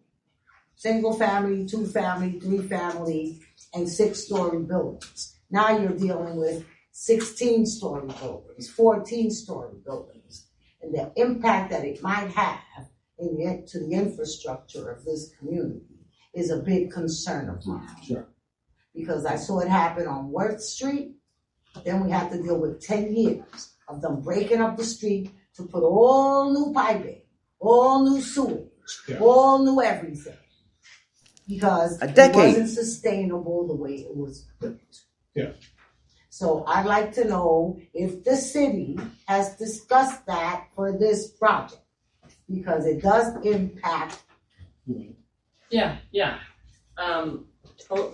family, 2 family, 3 family, and 6-story buildings. Now you're dealing with 16-story buildings, 14-story buildings. And the impact that it might have to the infrastructure of this community is a big concern of mine. Sure. Because I saw it happen on Worth Street. Then we had to deal with 10 years of them breaking up the street to put all new piping, all new sewage, all new everything. Because it wasn't sustainable the way it was built. Yeah. So I'd like to know if the city has discussed that for this project, because it does impact. Yeah.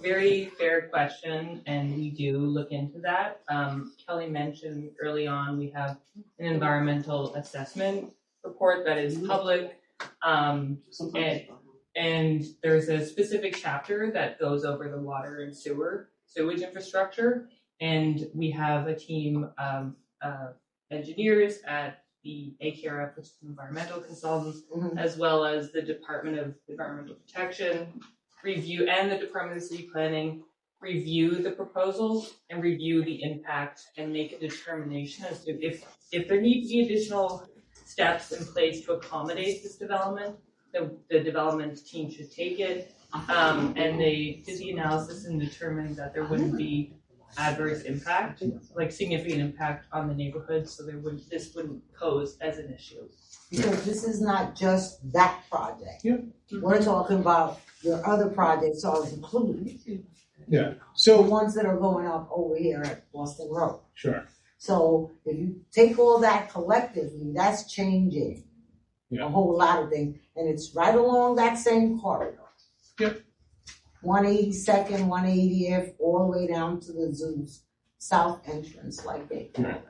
Very fair question, and we do look into that. Kelly mentioned early on we have an environmental assessment report that is public, and there's a specific chapter that goes over the water and sewage infrastructure, and we have a team of engineers at the AKRF, which is environmental consultants, as well as the Department of Environmental Protection, review, and the Department of City Planning review the proposals and review the impact and make a determination as to if there need to be additional steps in place to accommodate this development, the development team should take it, and they did the analysis and determined that there wouldn't be adverse impact, like significant impact on the neighborhood, so this wouldn't pose as an issue. Because this is not just that project. Yeah. We're talking about your other projects are included. Yeah. The So ones that are going up over here at Boston Road. sure. So if you take all that collectively, that's changing a whole lot of things. And it's right along that same corridor. Yep. 182nd, 180th, all the way down to the zoo's south entrance, like they call it.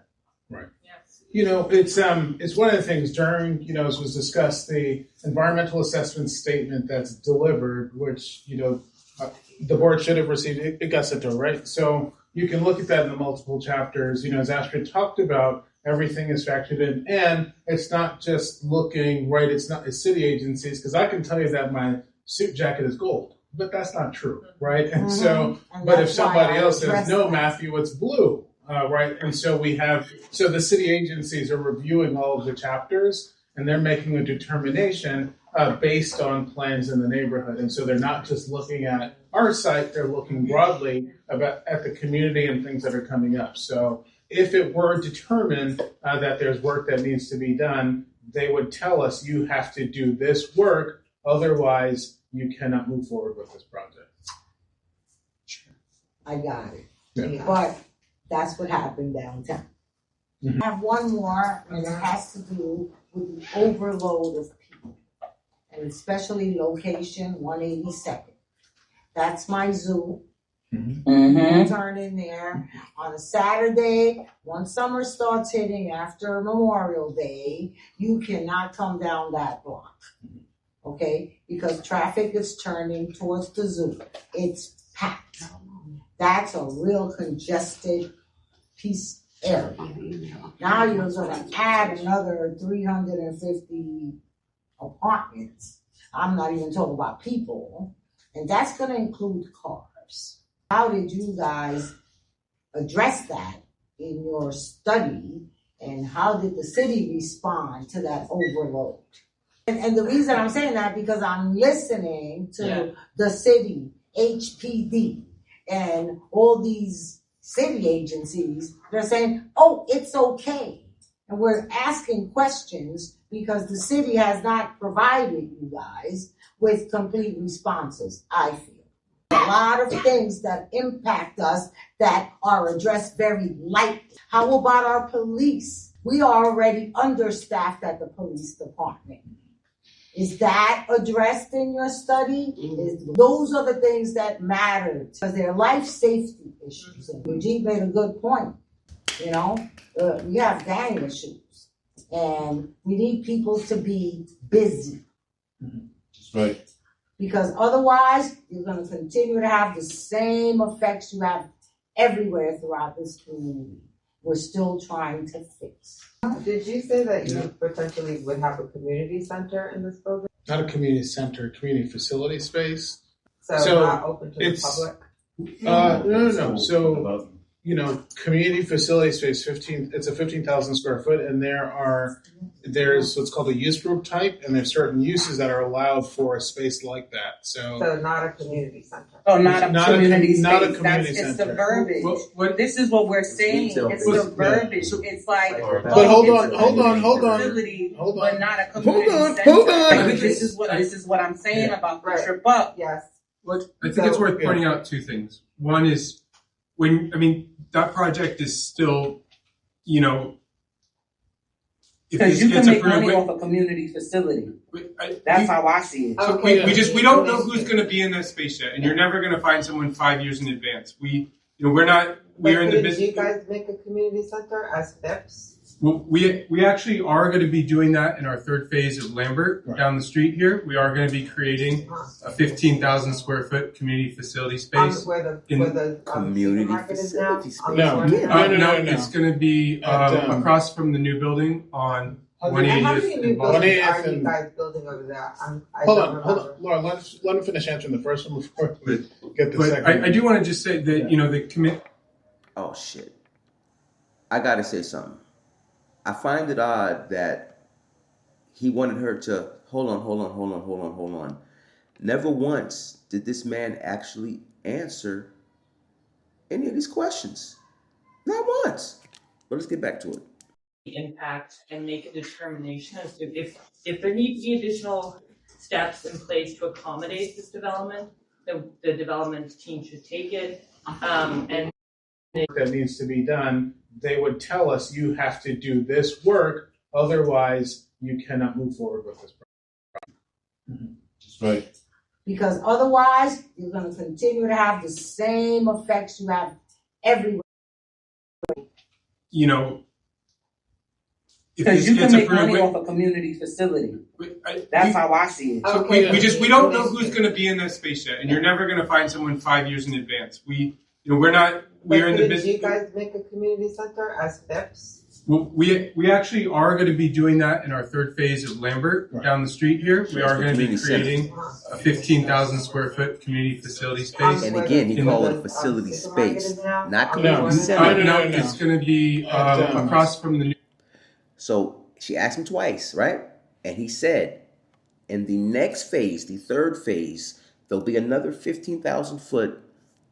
Right. Yes. It's one of the things during, as was discussed, the environmental assessment statement that's delivered, which, the board should have received, it got sent over, right? So you can look at that in the multiple chapters, as Astrid talked about, everything is factored in. And it's not just looking, right, it's city agencies, because I can tell you that my suit jacket is gold, but that's not true, right? And so, but if somebody else says, no, Matthew, it's blue. Right, and so the city agencies are reviewing all of the chapters, and they're making a determination based on plans in the neighborhood. And so they're not just looking at our site; they're looking broadly at the community and things that are coming up. So if it were determined that there's work that needs to be done, they would tell us you have to do this work, otherwise you cannot move forward with this project. I got it. Yeah. But that's what happened downtown. I have one more, and it has to do with the overload of people, and especially location 182nd. That's my zoo. Turn in there on a Saturday. Once summer starts hitting after Memorial Day, you cannot come down that block, okay? Because traffic is turning towards the zoo. It's packed. That's a real congested piece area. Now you're going to add another 350 apartments. I'm not even talking about people. And that's going to include cars. How did you guys address that in your study? And how did the city respond to that overload? And the reason I'm saying that, because I'm listening to the city, HPD, and all these city agencies, they're saying, oh, it's okay. And we're asking questions because the city has not provided you guys with complete responses, I feel. A lot of things that impact us that are addressed very lightly. How about our police? We are already understaffed at the police department. Is that addressed in your study? Those are the things that matter, because they're life safety issues. And Brigitte made a good point. We have gang issues, and we need people to be busy. That's right. Because otherwise, you're going to continue to have the same effects you have everywhere throughout this community. We're still trying to fix. Did you say that you potentially would have a community center in this building? Not a community center, community facility space. So not open to the public? No. So, community facility space, it's a 15,000 square foot, and there's what's called a use group type, and there's certain uses that are allowed for a space like that. So not a community center. Oh, not a community space. Not a community It's the center. verbiage. What- This is what we're saying. It's the verbiage. It's like, But hold on, it's a hold on, hold on. facility, Hold on. but not a community center. hold on. Like, this is what I'm saying about the trip up. Yes. I think it's worth pointing out two things. One is that project is still, if Because this you can gets make approved, money off a community facility. That's how I see it. So Okay. we don't know who's going to be in that space yet, and you're never going to find someone 5 years in advance. We're in the business. Did you guys make a community center as FIPS? Well, we actually are going to be doing that in our third phase of Lambert down the street here. We are going to be creating a 15,000 square foot community facility space. Where in the community supermarket is now? facility space. On the No. corner? No. It's going to be across from the new building on And how many 180th. new and buildings 180th are you and- guys building over there? I Hold don't on, remember. Laura. Let him finish answering the first one before we get the But second. I do want to just say that the commit. Oh shit! I gotta say something. I find it odd that he wanted her to hold on. Never once did this man actually answer any of these questions. Not once. But let's get back to it. Impact and make a determination as to if there need to be additional steps in place to accommodate this development, the development team should take it. And that needs to be done, they would tell us you have to do this work, otherwise you cannot move forward with this project. That's right. Because otherwise, you're gonna continue to have the same effects you have everywhere. If Because this you can gets make approved, money off a community facility. I- That's how I see it. So Okay. we don't know who's going to be in that space yet, and you're never going to find someone 5 years in advance. We're in the Did business. you guys make a community center as FIPS? Well, we actually are going to be doing that in our third phase of Lambert down the street here. We are going to be creating a 15,000 square foot community facility space. And again, he In called the- it a facility supermarket space, is now? not On the community corner? center. No. It's going to be across from the new. So she asked him twice, right? And he said, in the next phase, the third phase, there'll be another 15,000 foot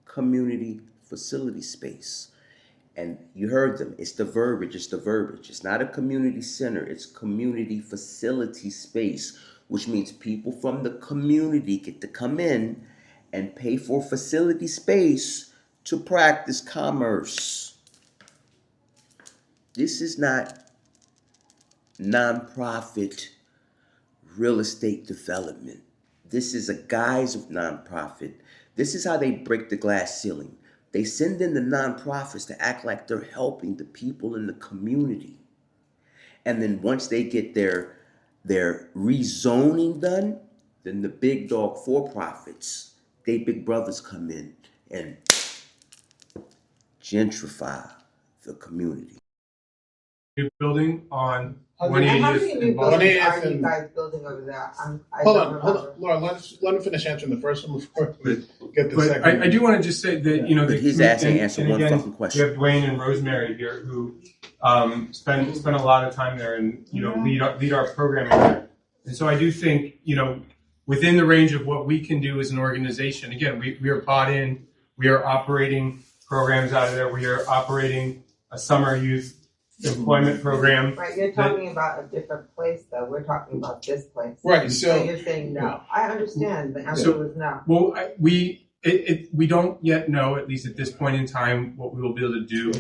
community facility space. And you heard them. It's the verbiage. It's not a community center. It's community facility space, which means people from the community get to come in and pay for facility space to practice commerce. This is not nonprofit real estate development. This is a guise of nonprofit. This is how they break the glass ceiling. They send in the nonprofits to act like they're helping the people in the community. And then once they get their rezoning done, then the big dog for-profits, they big brothers come in and gentrify the community. New building on And how many 180th. new and buildings 180th are you and- guys building over there? I Hold don't on, remember. Laura. Let him finish answering the first one before we get the But second. I do want to just say that But he's asking to answer one again, fucking question. We have Dwayne and Rosemary here who spend a lot of time there and lead our programming there. And so I do think within the range of what we can do as an organization. Again, we are bought in. We are operating programs out of there. We are operating a summer youth employment program. Right, you're talking about a different place though. We're talking about this place. Right, So so you're saying no. I understand. The answer was no. Well, we don't yet know, at least at this point in time, what we will be able to do,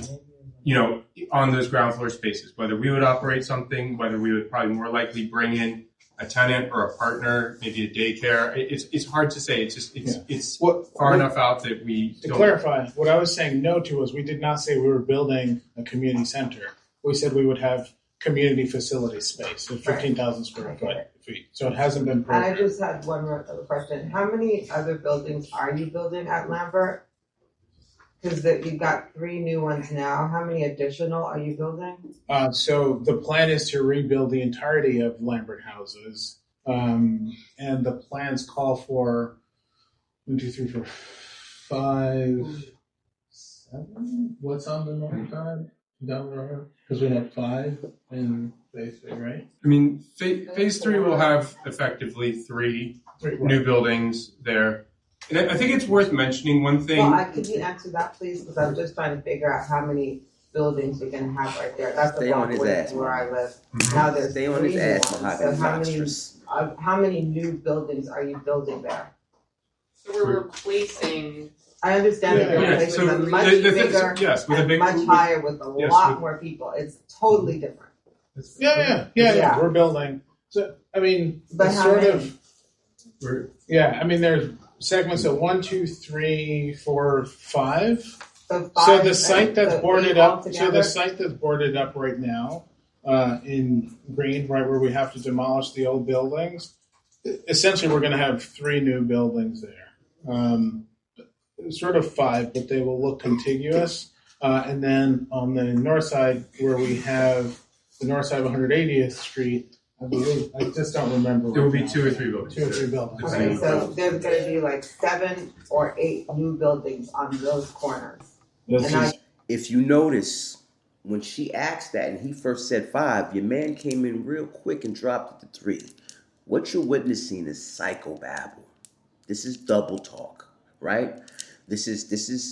on those ground floor spaces. Whether we would operate something, whether we would probably more likely bring in a tenant or a partner, maybe a daycare. It's hard to say. It's far enough out that we to don't. clarify, what I was saying no to was we did not say we were building a community center. We said we would have community facility space of 15,000 square feet. So it hasn't been And I approved. just had one more other question. How many other buildings are you building at Lambert? Because you've got 3 new ones now. How many additional are you building? So the plan is to rebuild the entirety of Lambert houses. And the plans call for 1, 2, 3, 4, 5, 7. What's on the north side down the road? Because we have 5 in phase 3, right? I mean, phase 3 will have effectively three new buildings there. And I think it's worth mentioning one thing. Well, could you answer that, please? Because I'm just trying to figure out how many buildings you're gonna have right there. That's Stay the on his ass, where man. I live. Now there's Stay on his 3 ass, more. Mahogany So monstrous. how many new buildings are you building there? So we're replacing. I understand that you're Yeah, replacing so them much the bigger with a and big, much higher with a yes, lot with- more people. It's totally different. Yeah. We're building. So, I mean, But it's how sort many? of. I mean, there's segments of 1, 2, 3, 4, 5. So So the site that's boarded up. So altogether? the site that's boarded up right now, in green, right where we have to demolish the old buildings. Essentially, we're going to have 3 new buildings there. Sort of 5, but they will look contiguous. And then on the north side, where we have the north side of 180th Street, I believe, I just don't remember. There will right be now. 2 or 3 buildings. 2 or 3 buildings. Okay, so there's gonna be like 7 or 8 new buildings on those corners. If you notice, when she asked that and he first said 5, your man came in real quick and dropped it to 3. What you're witnessing is psychobabble. This is double talk, right? This is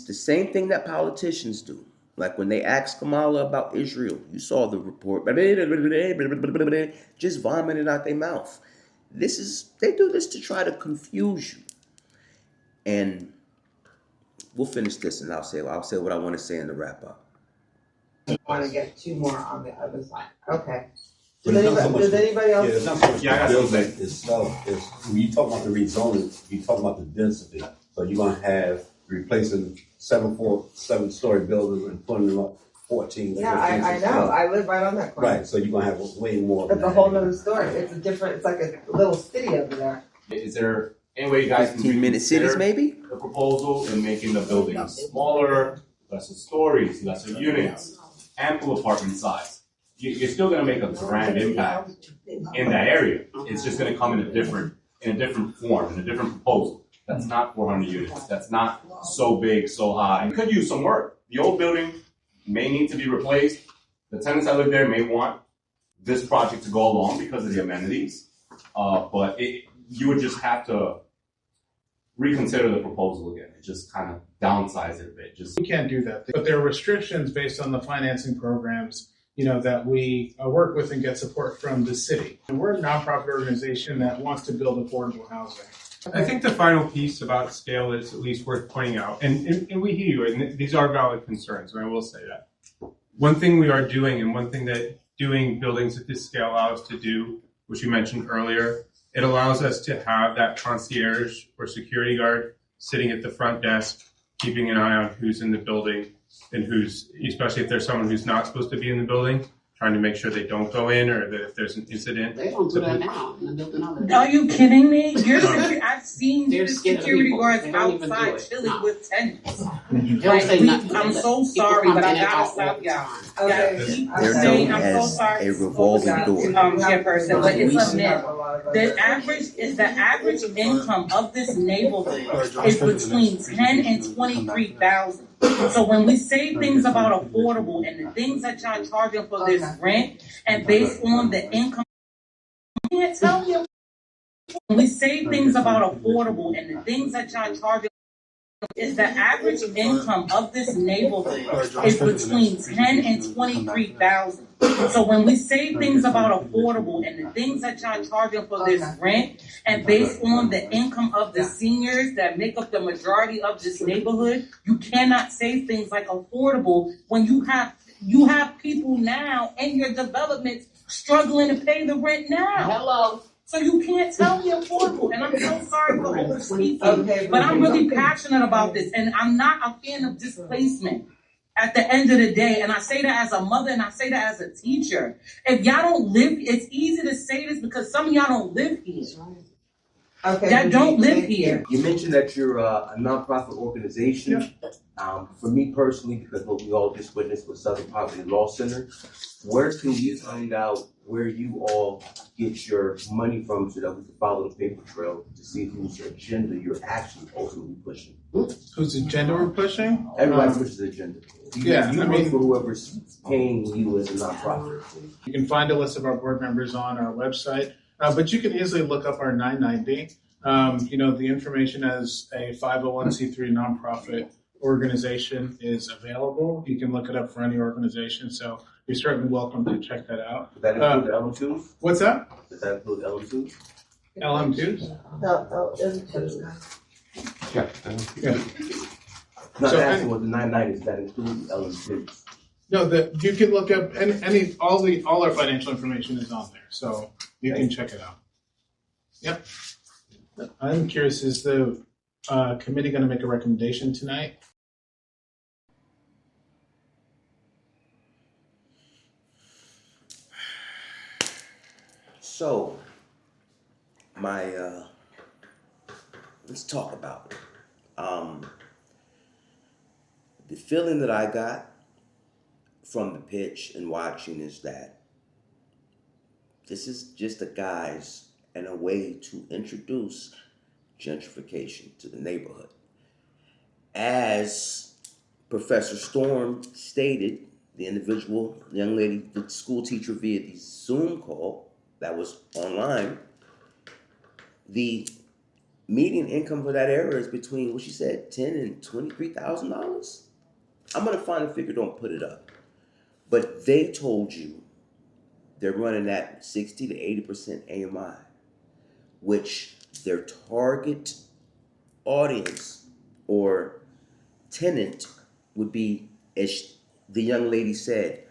the same thing that politicians do. Like when they asked Kamala about Israel, you saw the report, just vomiting out their mouth. They do this to try to confuse you. And we'll finish this, and I'll say what I want to say in the wrap up. I want to get 2 more on the other side. Okay. But it's not so much- Does anybody else? Yeah, it's not so much Yeah, I got the building something. itself. It's, when you talk about the rezoning, you talk about the density. So you're gonna have replacing 7-story buildings and putting them up 14. Yeah, 15, I 16. know. I live right on that corner. Right, so you're gonna have way more. It's a whole nother story. It's like a little city over there. Is there any way you guys can 15-minute cities, reconsider maybe? the proposal in making the buildings smaller, lesser stories, lesser units, ample apartment size? You're still going to make a grand impact in that area. It's just going to come in a different form, in a different proposal. That's not 400 units. That's not so big, so high. It could use some work. The old building may need to be replaced. The tenants that live there may want this project to go along because of the amenities. But you would just have to reconsider the proposal again. It just kind of downsize it a bit. We can't do that. But there are restrictions based on the financing programs, that we work with and get support from the city. And we're a nonprofit organization that wants to build affordable housing. I think the final piece about scale is at least worth pointing out, and we hear you, and these are valid concerns, and I will say that. One thing we are doing, and one thing that doing buildings at this scale allows us to do, which you mentioned earlier, it allows us to have that concierge or security guard sitting at the front desk, keeping an eye on who's in the building and who's, especially if there's someone who's not supposed to be in the building, trying to make sure they don't go in, or that if there's an incident. They don't do that now in the building over Are you kidding me? I've seen They're the scared of security people. guards They don't even do outside it. chilling No. with tenants. They don't say nothing. I'm so People sorry, come but I in and gotta out stop all the y'all. time. Okay. Yeah, keep They're saying, known I'm so as sorry. a revolving door. Chairperson, but it's a myth. The The average income of this neighborhood is between 10 and 23,000. So when we say things about affordable and the things that y'all charging for this rent, and based on the income, I can't tell you. When we say things about affordable and the things that y'all charging, is the average income of this neighborhood is between 10 and 23,000. So when we say things about affordable and the things that y'all charging for this rent, and based on the income of the seniors that make up the majority of this neighborhood, you cannot say things like affordable when you have people now in your developments struggling to pay the rent now. Hello. So you can't tell me affordable, and I'm so sorry for overspeaking, Okay, but I'm really passionate about this, and I'm not a fan of displacement at the end of the day, and I say that as a mother, and I say that as a teacher. If y'all don't live, it's easy to say this because some of y'all don't live here. Okay. That don't live here. You mentioned that you're a nonprofit organization. For me personally, because what we all just witnessed with Southern Poverty Law Center, where can we find out where you all get your money from so that we can follow the paper trail to see whose agenda you're actually ultimately pushing. Whose agenda we're pushing? Everybody pushes the agenda. You I work mean, for whoever's paying you as a nonprofit. you can find a list of our board members on our website, but you can easily look up our 990. The information as a 501c3 nonprofit organization is available. You can look it up for any organization, so you're certainly welcome to check that out. Does that include LM2s? What's that? Does that include LM2s? LM2s? Yeah. Yeah. Not So, asking what the 990s, that includes LM2s. No, you can look up all our financial information is on there, so you can check it out. Yep. I'm curious, is the committee going to make a recommendation tonight? So, let's talk about it. The feeling that I got from the pitch and watching is that this is just a guise and a way to introduce gentrification to the neighborhood. As Professor Storm stated, the individual young lady, the school teacher via the Zoom call that was online, the median income for that area is between what she said, $10,000 and $23,000. I'm gonna find a figure, don't put it up. But they told you they're running at 60 to 80% AMI, which their target audience or tenant would be, as the young lady said,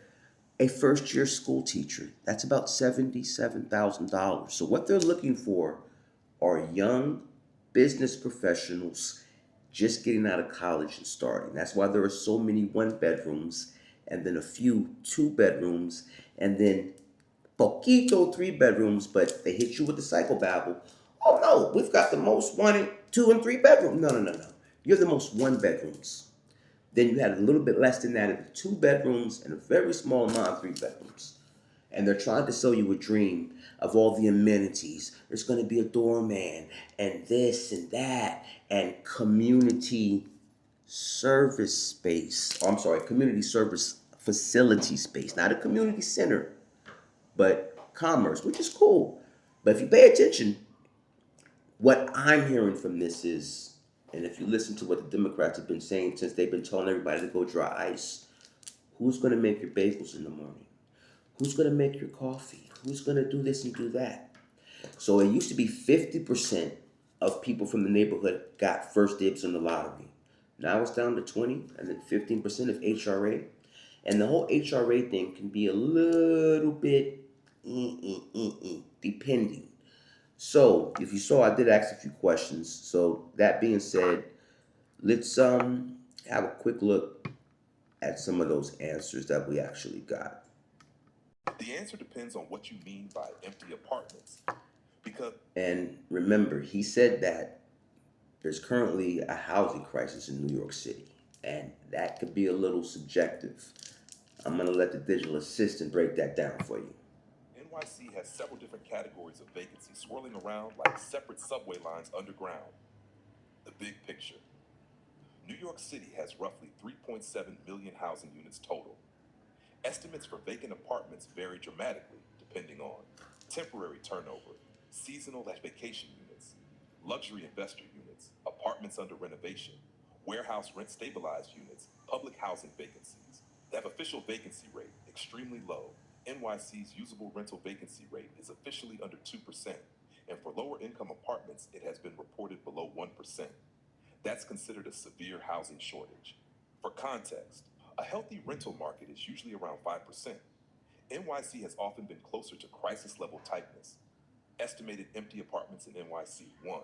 a first-year school teacher. That's about $77,000. So what they're looking for are young business professionals just getting out of college and starting. That's why there are so many 1 bedrooms and then a few 2 bedrooms and then poquito 3 bedrooms, but they hit you with the psychobabble. Oh no, we've got the most 1, 2, and 3 bedrooms. No. You're the most 1 bedrooms. Then you had a little bit less than that at the 2 bedrooms and a very small amount of 3 bedrooms. And they're trying to sell you a dream of all the amenities. There's going to be a doorman and this and that and community service space. Oh, I'm sorry, community service facility space. Not a community center, but commerce, which is cool. But if you pay attention, what I'm hearing from this is, and if you listen to what the Democrats have been saying since they've been telling everybody to go dry ice, who's going to make your bagels in the morning? Who's going to make your coffee? Who's going to do this and do that? So it used to be 50% of people from the neighborhood got first dibs on the lottery. Now it's down to 20 and then 15% of HRA. And the whole HRA thing can be a little bit depending. So if you saw, I did ask a few questions. So that being said, let's have a quick look at some of those answers that we actually got. The answer depends on what you mean by empty apartments. And remember, he said that there's currently a housing crisis in New York City, and that could be a little subjective. I'm going to let the digital assistant break that down for you. NYC has several different categories of vacancy swirling around like separate subway lines underground. The big picture. New York City has roughly 3.7 million housing units total. Estimates for vacant apartments vary dramatically depending on temporary turnover, seasonal vacation units, luxury investor units, apartments under renovation, warehouse rent stabilized units, public housing vacancies. They have official vacancy rate extremely low. NYC's usable rental vacancy rate is officially under 2%, and for lower income apartments, it has been reported below 1%. That's considered a severe housing shortage. For context, a healthy rental market is usually around 5%. NYC has often been closer to crisis level tightness. Estimated empty apartments in NYC: 1.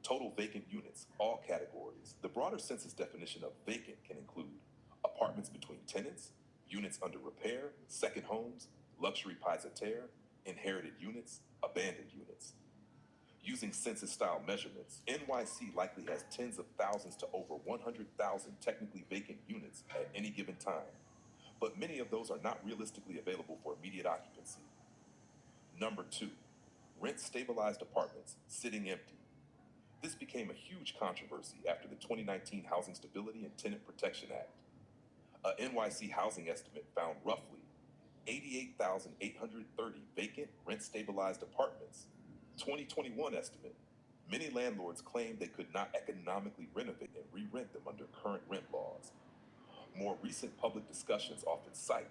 Total vacant units, all categories. The broader census definition of vacant can include apartments between tenants, units under repair, second homes, luxury pieds-à-terre, inherited units, abandoned units. Using census-style measurements, NYC likely has tens of thousands to over 100,000 technically vacant units at any given time, but many of those are not realistically available for immediate occupancy. Number 2, rent-stabilized apartments sitting empty. This became a huge controversy after the 2019 Housing Stability and Tenant Protection Act. A NYC housing estimate found roughly 88,830 vacant rent-stabilized apartments. 2021 estimate, many landlords claimed they could not economically renovate and re-rent them under current rent laws. More recent public discussions often cite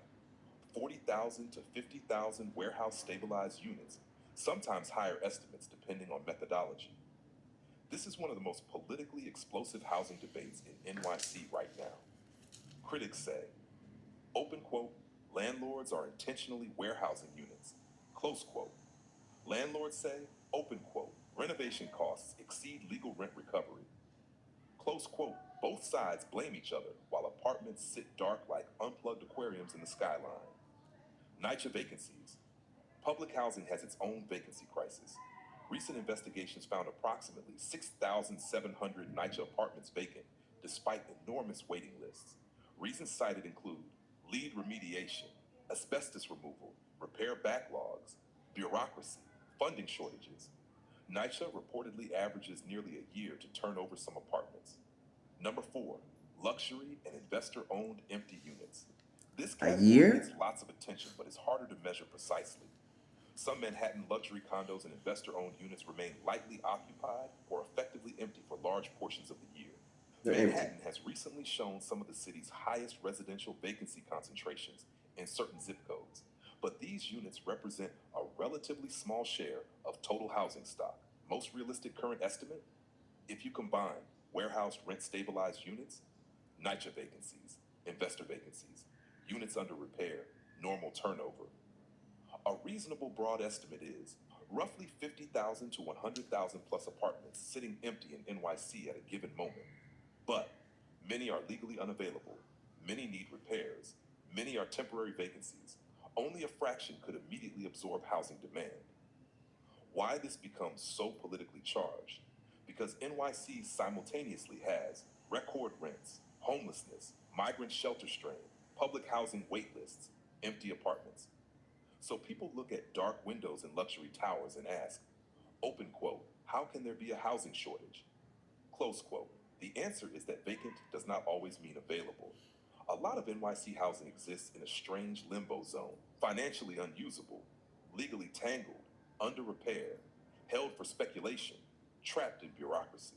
40,000 to 50,000 warehouse stabilized units, sometimes higher estimates depending on methodology. This is one of the most politically explosive housing debates in NYC right now. Critics say, open quote, landlords are intentionally warehousing units, close quote. Landlords say, open quote, renovation costs exceed legal rent recovery, close quote. Both sides blame each other while apartments sit dark like unplugged aquariums in the skyline. NYCHA vacancies. Public housing has its own vacancy crisis. Recent investigations found approximately 6,700 NYCHA apartments vacant, despite enormous waiting lists. Reasons cited include lead remediation, asbestos removal, repair backlogs, bureaucracy, funding shortages. NYCHA reportedly averages nearly a year to turn over some apartments. Number 4, luxury and investor-owned empty units. This category gets lots of attention, but it's harder to measure precisely. Some Manhattan luxury condos and investor-owned units remain lightly occupied or effectively empty for large portions of the year. Manhattan has recently shown some of the city's highest residential vacancy concentrations in certain zip codes, but these units represent a relatively small share of total housing stock. Most realistic current estimate? If you combine warehouse rent-stabilized units, NYCHA vacancies, investor vacancies, units under repair, normal turnover, a reasonable broad estimate is roughly 50,000 to 100,000 plus apartments sitting empty in NYC at a given moment. But many are legally unavailable, many need repairs, many are temporary vacancies. Only a fraction could immediately absorb housing demand. Why this becomes so politically charged? Because NYC simultaneously has record rents, homelessness, migrant shelter strain, public housing wait lists, empty apartments. So people look at dark windows in luxury towers and ask, open quote, how can there be a housing shortage? Close quote. The answer is that vacant does not always mean available. A lot of NYC housing exists in a strange limbo zone, financially unusable, legally tangled, under repair, held for speculation, trapped in bureaucracy.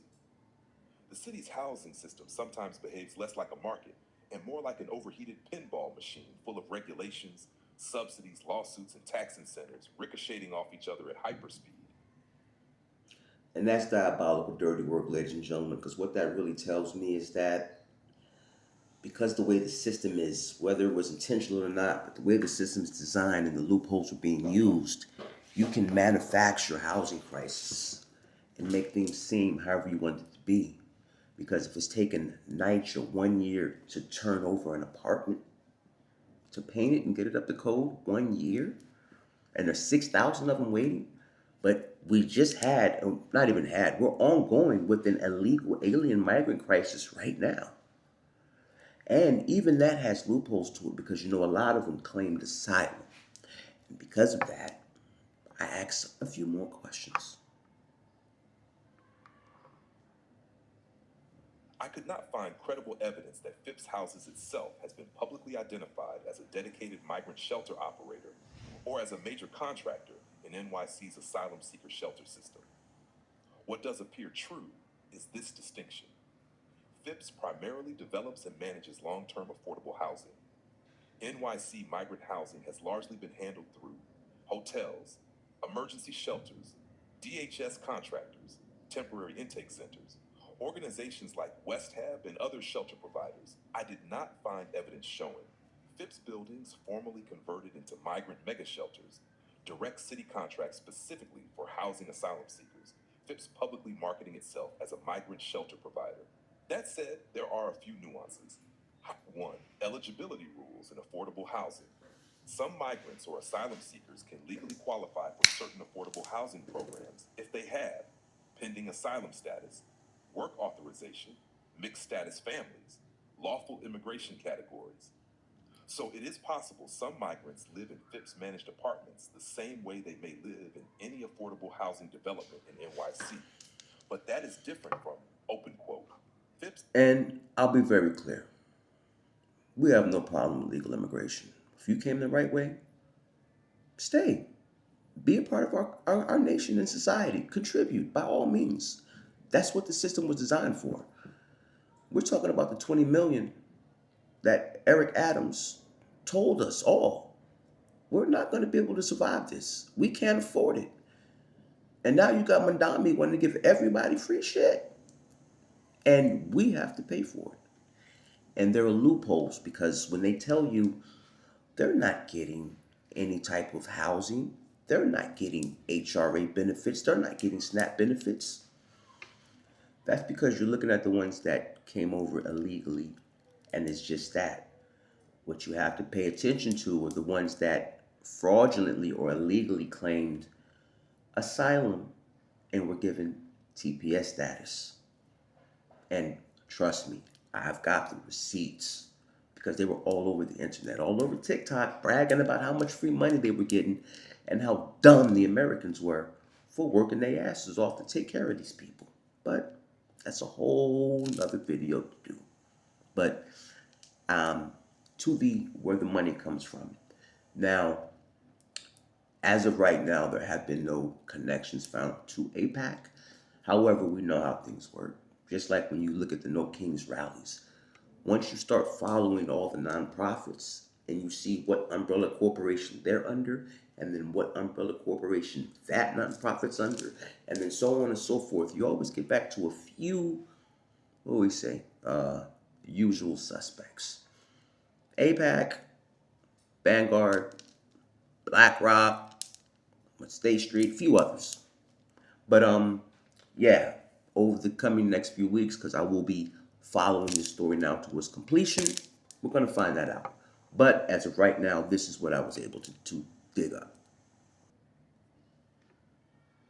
The city's housing system sometimes behaves less like a market and more like an overheated pinball machine full of regulations, subsidies, lawsuits, and tax incentives ricocheting off each other at hyperspeed. And that's diabolical, dirty work, ladies and gentlemen, because what that really tells me is that because the way the system is, whether it was intentional or not, but the way the system is designed and the loopholes are being used, you can manufacture housing crisis and make things seem however you want it to be. Because if it's taken NYCHA 1 year to turn over an apartment, to paint it and get it up to code, 1 year, and there's 6,000 of them waiting, but we just had, not even had, we're ongoing with an illegal alien migrant crisis right now. And even that has loopholes to it because, a lot of them claimed asylum. And because of that, I asked a few more questions. I could not find credible evidence that Phipps Houses itself has been publicly identified as a dedicated migrant shelter operator or as a major contractor in NYC's asylum seeker shelter system. What does appear true is this distinction. Phipps primarily develops and manages long-term affordable housing. NYC migrant housing has largely been handled through hotels, emergency shelters, DHS contractors, temporary intake centers, organizations like WestHab and other shelter providers. I did not find evidence showing Phipps buildings formally converted into migrant mega shelters, direct city contracts specifically for housing asylum seekers, Phipps publicly marketing itself as a migrant shelter provider. That said, there are a few nuances. 1. Eligibility rules in affordable housing. Some migrants or asylum seekers can legally qualify for certain affordable housing programs if they have pending asylum status, work authorization, mixed status families, lawful immigration categories. So it is possible some migrants live in Phipps managed apartments the same way they may live in any affordable housing development in NYC. But that is different from, open quote, Phipps. And I'll be very clear. We have no problem with legal immigration. If you came the right way, stay. Be a part of our nation and society. Contribute by all means. That's what the system was designed for. We're talking about the 20 million that Eric Adams told us all. We're not going to be able to survive this. We can't afford it. And now you got Mandami wanting to give everybody free shit. And we have to pay for it. And there are loopholes because when they tell you they're not getting any type of housing, they're not getting HRA benefits, they're not getting SNAP benefits. That's because you're looking at the ones that came over illegally, and it's just that. What you have to pay attention to are the ones that fraudulently or illegally claimed asylum and were given TPS status. And trust me, I've got the receipts because they were all over the internet, all over TikTok, bragging about how much free money they were getting and how dumb the Americans were for working their asses off to take care of these people. But that's a whole nother video to do. But to be where the money comes from. Now, as of right now, there have been no connections found to APAC. However, we know how things work. Just like when you look at the No Kings rallies, once you start following all the nonprofits and you see what umbrella corporation they're under, and then what umbrella corporation that nonprofit's under, and then so on and so forth, you always get back to a few, what do we say, usual suspects. APAC, Vanguard, BlackRock, State Street, a few others. But yeah, over the coming next few weeks, because I will be following this story now to its completion, we're gonna find that out. But as of right now, this is what I was able to dig up.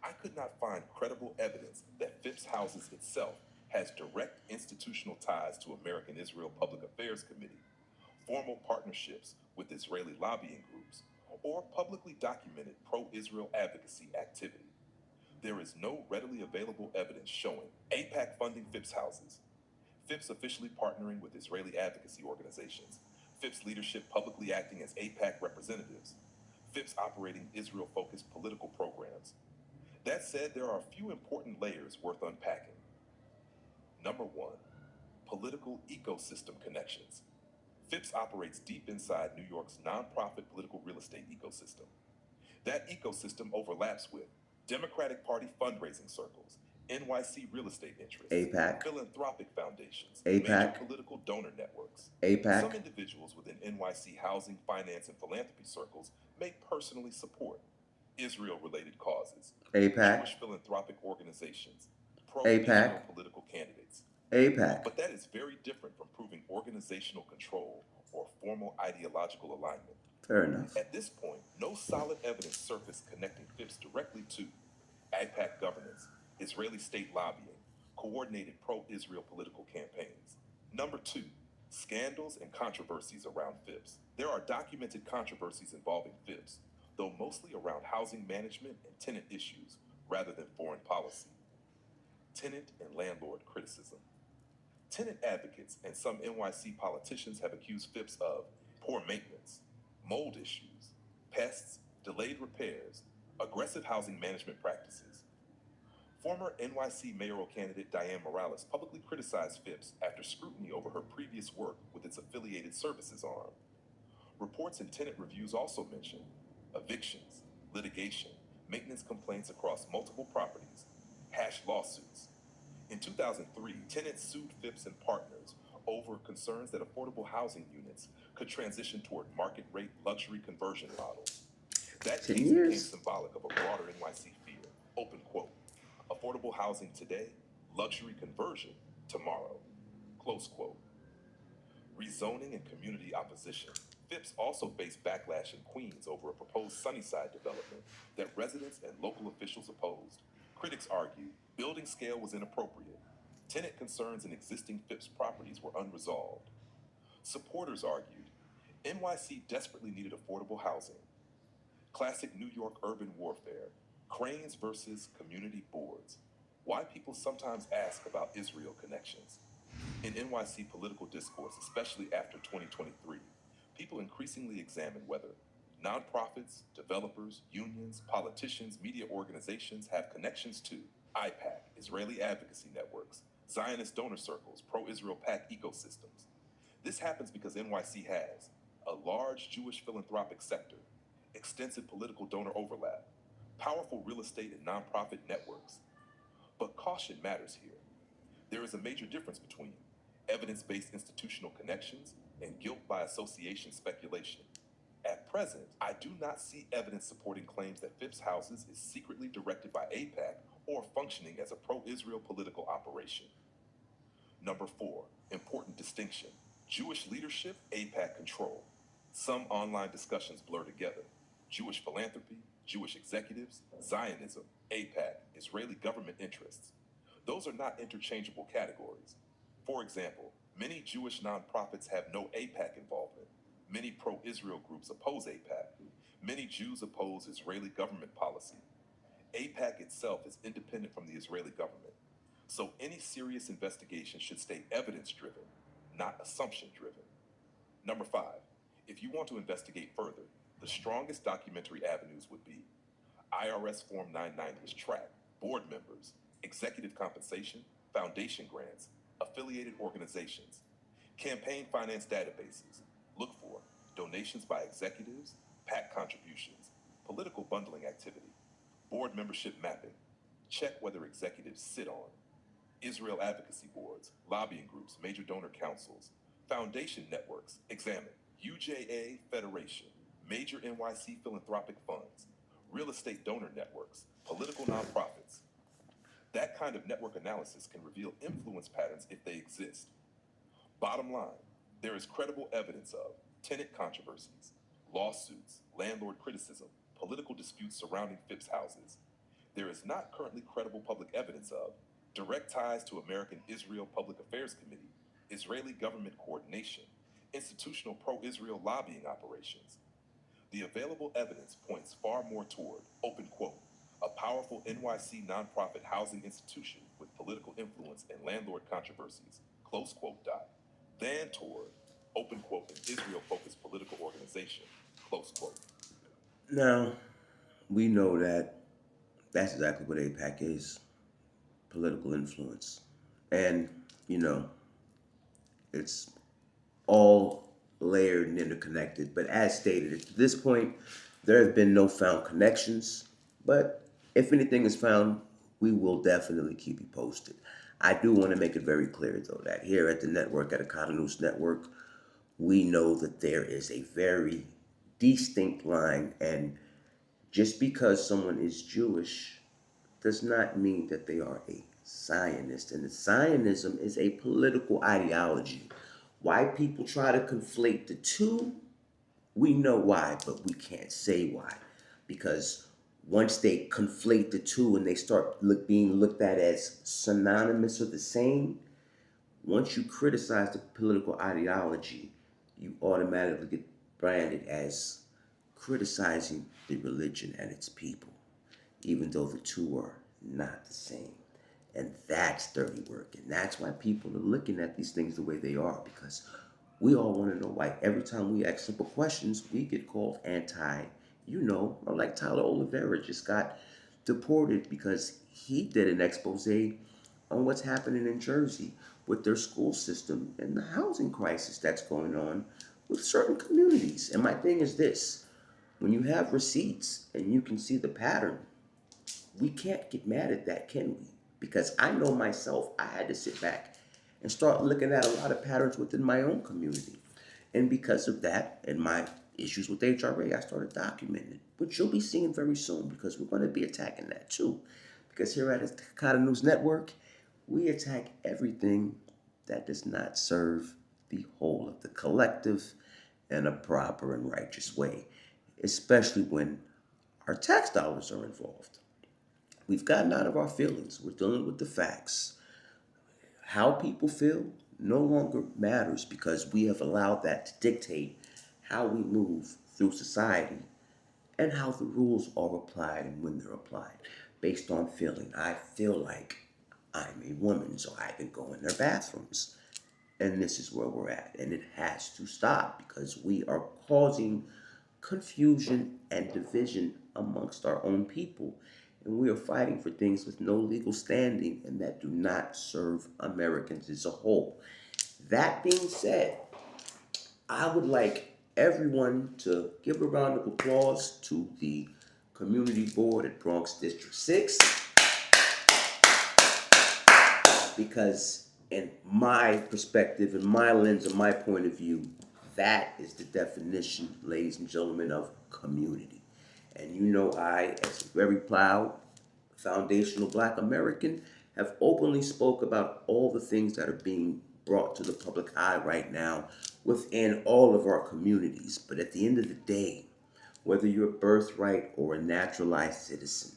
I could not find credible evidence that Phipps Houses itself has direct institutional ties to American Israel Public Affairs Committee, formal partnerships with Israeli lobbying groups, or publicly documented pro-Israel advocacy activity. There is no readily available evidence showing AIPAC funding Phipps Houses, Phipps officially partnering with Israeli advocacy organizations, Phipps leadership publicly acting as AIPAC representatives, Phipps operating Israel-focused political programs. That said, there are a few important layers worth unpacking. Number one, political ecosystem connections. Phipps operates deep inside New York's nonprofit political real estate ecosystem. That ecosystem overlaps with Democratic Party fundraising circles, NYC real estate interests, AIPAC, philanthropic foundations, AIPAC, major political donor networks. AIPAC. Some individuals within NYC housing, finance, and philanthropy circles may personally support Israel-related causes, AIPAC, Jewish philanthropic organizations, pro-Israel political candidates. AIPAC. But that is very different from proving organizational control or formal ideological alignment. Fair enough. At this point, no solid evidence surfaced connecting Phipps directly to AIPAC governance, Israeli state lobbying, coordinated pro-Israel political campaigns. Number two, scandals and controversies around Phipps. There are documented controversies involving Phipps, though mostly around housing management and tenant issues rather than foreign policy. Tenant and landlord criticism. Tenant advocates and some NYC politicians have accused Phipps of poor maintenance, mold issues, pests, delayed repairs, aggressive housing management practices. Former NYC mayoral candidate Diane Morales publicly criticized Phipps after scrutiny over her previous work with its affiliated services arm. Reports and tenant reviews also mention evictions, litigation, maintenance complaints across multiple properties, hash lawsuits. In 2003, tenants sued Phipps and partners over concerns that affordable housing units could transition toward market rate luxury conversion models. That case became symbolic of a broader NYC fear. Open quote. Affordable housing today, luxury conversion tomorrow. Close quote. Rezoning and community opposition. Phipps also faced backlash in Queens over a proposed Sunnyside development that residents and local officials opposed. Critics argued building scale was inappropriate. Tenant concerns in existing Phipps properties were unresolved. Supporters argued NYC desperately needed affordable housing. Classic New York urban warfare. Cranes versus community boards. Why people sometimes ask about Israel connections. In NYC political discourse, especially after 2023, people increasingly examine whether nonprofits, developers, unions, politicians, media organizations have connections to IPAC, Israeli advocacy networks, Zionist donor circles, pro-Israel PAC ecosystems. This happens because NYC has a large Jewish philanthropic sector, extensive political donor overlap, powerful real estate and nonprofit networks. But caution matters here. There is a major difference between evidence-based institutional connections and guilt by association speculation. At present, I do not see evidence supporting claims that Phipps Houses is secretly directed by AIPAC or functioning as a pro-Israel political operation. Number 4, important distinction. Jewish leadership, AIPAC control. Some online discussions blur together. Jewish philanthropy, Jewish executives, Zionism, AIPAC, Israeli government interests. Those are not interchangeable categories. For example, many Jewish nonprofits have no AIPAC involvement. Many pro-Israel groups oppose AIPAC. Many Jews oppose Israeli government policy. AIPAC itself is independent from the Israeli government. So any serious investigation should stay evidence-driven, not assumption-driven. Number 5, if you want to investigate further, the strongest documentary avenues would be IRS Form 990's track, board members, executive compensation, foundation grants, affiliated organizations, campaign finance databases. Look for donations by executives, PAC contributions, political bundling activity, board membership mapping. Check whether executives sit on Israel advocacy boards, lobbying groups, major donor councils, foundation networks. Examine UJA Federation, major NYC philanthropic funds, real estate donor networks, political nonprofits. That kind of network analysis can reveal influence patterns if they exist. Bottom line, there is credible evidence of tenant controversies, lawsuits, landlord criticism, political disputes surrounding Phipps Houses. There is not currently credible public evidence of direct ties to American Israel Public Affairs Committee, Israeli government coordination, institutional pro-Israel lobbying operations. The available evidence points far more toward, open quote, a powerful NYC nonprofit housing institution with political influence and landlord controversies, close quote dot, than toward, open quote, an Israel-focused political organization, close quote. Now, we know that that's exactly what APAC is, political influence. And, you know, it's all layered and interconnected. But as stated, at this point, there have been no found connections. But if anything is found, we will definitely keep you posted. I do want to make it very clear, though, that here at the network, at Akata News Network, we know that there is a very distinct line. And just because someone is Jewish does not mean that they are a Zionist. And Zionism is a political ideology. Why people try to conflate the two, we know why, but we can't say why. Because once they conflate the two and they start being looked at as synonymous or the same, once you criticize the political ideology, you automatically get branded as criticizing the religion and its people, even though the two are not the same. And that's dirty work. And that's why people are looking at these things the way they are, because we all want to know why every time we ask simple questions, we get called anti, like Tyler Oliveira just got deported because he did an expose on what's happening in Jersey with their school system and the housing crisis that's going on with certain communities. And my thing is this, when you have receipts and you can see the pattern, we can't get mad at that, can we? Because I know myself, I had to sit back and start looking at a lot of patterns within my own community. And because of that and my issues with HRA, I started documenting it, which you'll be seeing very soon because we're going to be attacking that too. Because here at the Takata News Network, we attack everything that does not serve the whole of the collective in a proper and righteous way, especially when our tax dollars are involved. We've gotten out of our feelings. We're dealing with the facts. How people feel no longer matters because we have allowed that to dictate how we move through society, and how the rules are applied and when they're applied based on feeling. I feel like I'm a woman, so I can go in their bathrooms. And this is where we're at. And it has to stop because we are causing confusion and division amongst our own people. And we are fighting for things with no legal standing and that do not serve Americans as a whole. That being said, I would like everyone to give a round of applause to the community board at Bronx District 6 because in my perspective, in my lens, in my point of view, that is the definition, ladies and gentlemen, of community. And you know I, as a very proud foundational Black American, have openly spoke about all the things that are being brought to the public eye right now within all of our communities. But at the end of the day, whether you're a birthright or a naturalized citizen,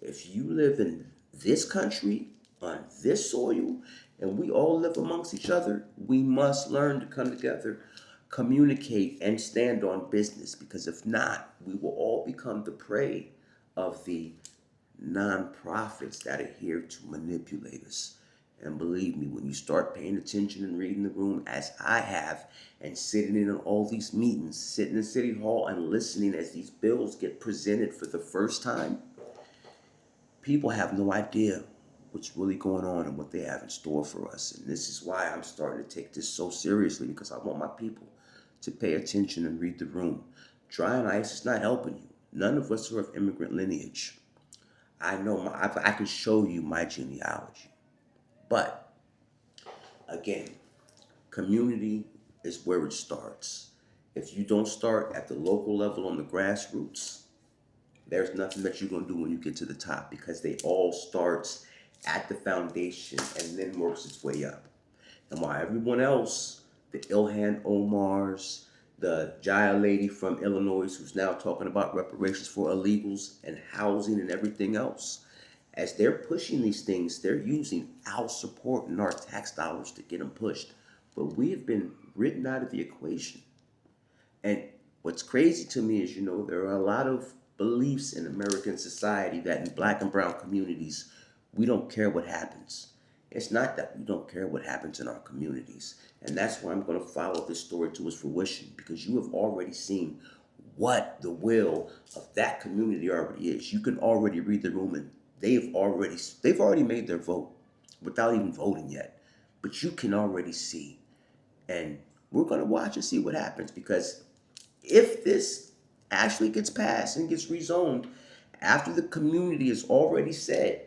if you live in this country, on this soil, and we all live amongst each other, we must learn to come together, communicate, and stand on business. Because if not, we will all become the prey of the nonprofits that are here to manipulate us. And believe me, when you start paying attention and reading the room, as I have, and sitting in all these meetings, sitting in City Hall and listening as these bills get presented for the first time, people have no idea what's really going on and what they have in store for us. And this is why I'm starting to take this so seriously, because I want my people to pay attention and read the room. Dry and ice is not helping you. None of us are of immigrant lineage. I know I can show you my genealogy. But again, community is where it starts. If you don't start at the local level on the grassroots, there's nothing that you're going to do when you get to the top, because they all starts at the foundation and then works its way up. And while everyone else, the Ilhan Omars, the Jaya lady from Illinois who's now talking about reparations for illegals and housing and everything else, as they're pushing these things, they're using our support and our tax dollars to get them pushed. But we have been written out of the equation. And what's crazy to me is, there are a lot of beliefs in American society that in Black and brown communities, we don't care what happens. It's not that we don't care what happens in our communities. And that's why I'm going to follow this story to its fruition, because you have already seen what the will of that community already is. You can already read the room, and they've already made their vote without even voting yet. But you can already see. And we're going to watch and see what happens, because if this actually gets passed and gets rezoned after the community has already said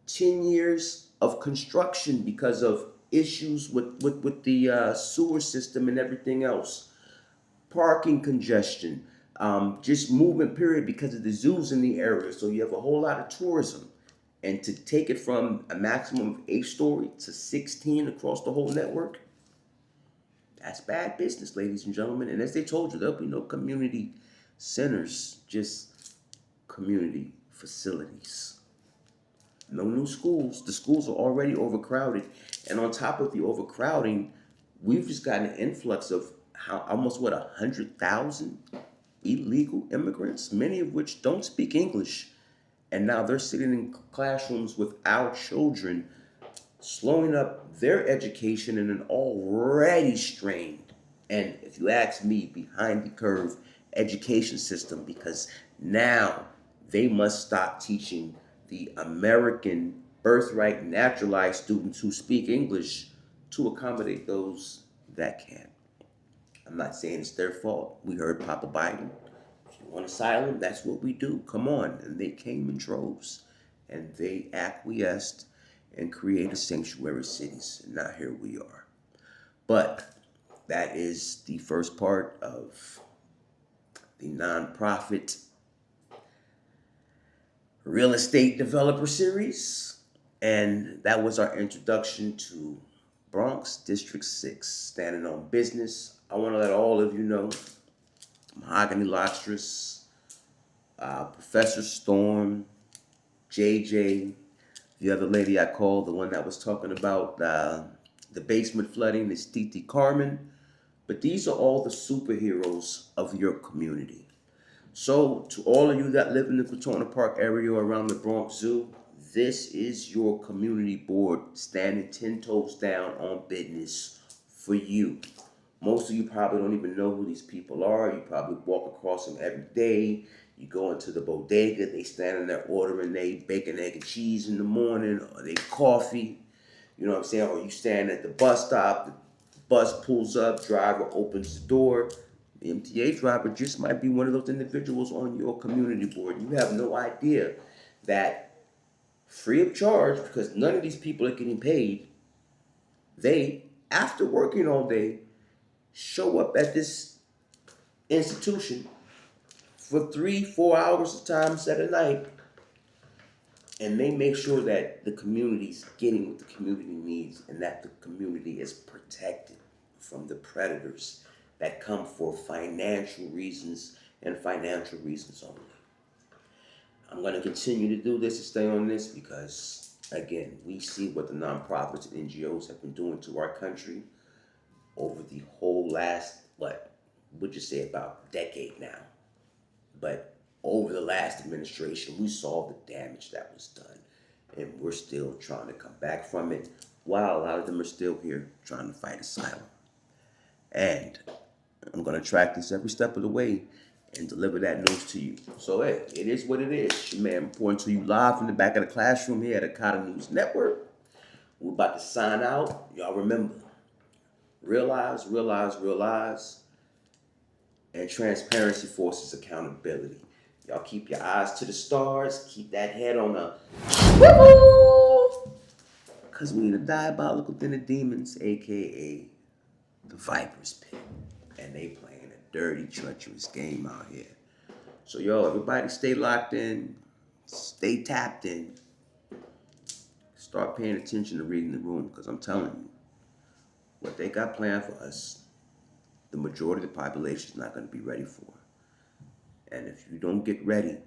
10 years of construction because of issues with the sewer system and everything else, parking congestion, just movement period because of the zoos in the area, so you have a whole lot of tourism. And to take it from a maximum of 8 story to 16 across the whole network, that's bad business, ladies and gentlemen. And as they told you, there'll be no community centers, just community facilities. No new schools. The schools are already overcrowded. And on top of the overcrowding, we've just got an influx of almost 100,000 illegal immigrants, many of which don't speak English. And now they're sitting in classrooms with our children, slowing up their education in an already strained, and if you ask me, behind the curve education system, because now they must stop teaching the American birthright naturalized students who speak English to accommodate those that can't. I'm not saying it's their fault. We heard Papa Biden. If you want asylum, that's what we do. Come on. And they came in droves. And they acquiesced and created sanctuary cities. And now here we are. But that is the first part of the nonprofit real estate developer series. And that was our introduction to Bronx District 6, standing on business. I want to let all of you know, Mahogany Lobstress, Professor Storm, JJ, the other lady I called, the one that was talking about the basement flooding, is Titi Carmen. But these are all the superheroes of your community. So, to all of you that live in the Crotona Park area or around the Bronx Zoo, this is your community board standing 10 toes down on business for you. Most of you probably don't even know who these people are. You probably walk across them every day. You go into the bodega, they standing there ordering their bacon, egg, and cheese in the morning, or they coffee. You know what I'm saying? Or you stand at the bus stop, the bus pulls up, driver opens the door. The MTA driver just might be one of those individuals on your community board. You have no idea that free of charge, because none of these people are getting paid, they, after working all day, show up at this institution for 3-4 hours of time at a night, and they make sure that the community's getting what the community needs and that the community is protected from the predators that come for financial reasons and financial reasons only. I'm going to continue to do this and stay on this because, again, we see what the nonprofits and NGOs have been doing to our country over the whole last, would you say, about decade now. But over the last administration, we saw the damage that was done. And we're still trying to come back from it, while a lot of them are still here trying to fight asylum. And I'm going to track this every step of the way and deliver that news to you. So, hey, it is what it is. Your man reporting to you live from the back of the classroom here at Okada News Network. We're about to sign out. Y'all remember, realize, and transparency forces accountability. Y'all keep your eyes to the stars. Keep that head on a swivel. Because we the diabolical than the demons, a.k.a. the Viper's Pit. And they playing a dirty, treacherous game out here. So, everybody stay locked in. Stay tapped in. Start paying attention to reading the room. Because I'm telling you, what they got planned for us, the majority of the population is not going to be ready for. And if you don't get ready,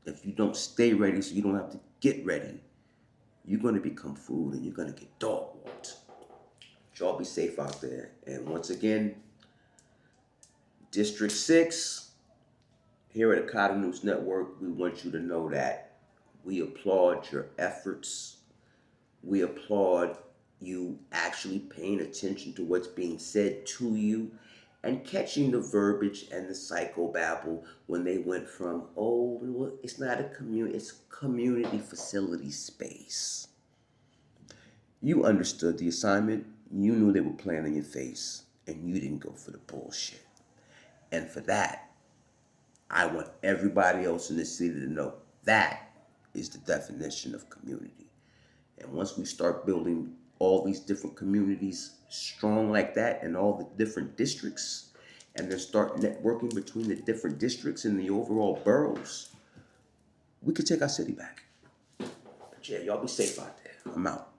if you don't stay ready so you don't have to get ready, you're going to become food and you're going to get dog walked. Y'all be safe out there. And once again, District 6, here at Okada News Network, we want you to know that we applaud your efforts. We applaud you actually paying attention to what's being said to you and catching the verbiage and the psychobabble when they went from, it's not a community, it's community facility space. You understood the assignment. You knew they were playing in your face, and you didn't go for the bullshit. And for that, I want everybody else in this city to know that is the definition of community. And once we start building all these different communities strong like that in all the different districts, and then start networking between the different districts in the overall boroughs, we could take our city back. But yeah, y'all be safe out there. I'm out.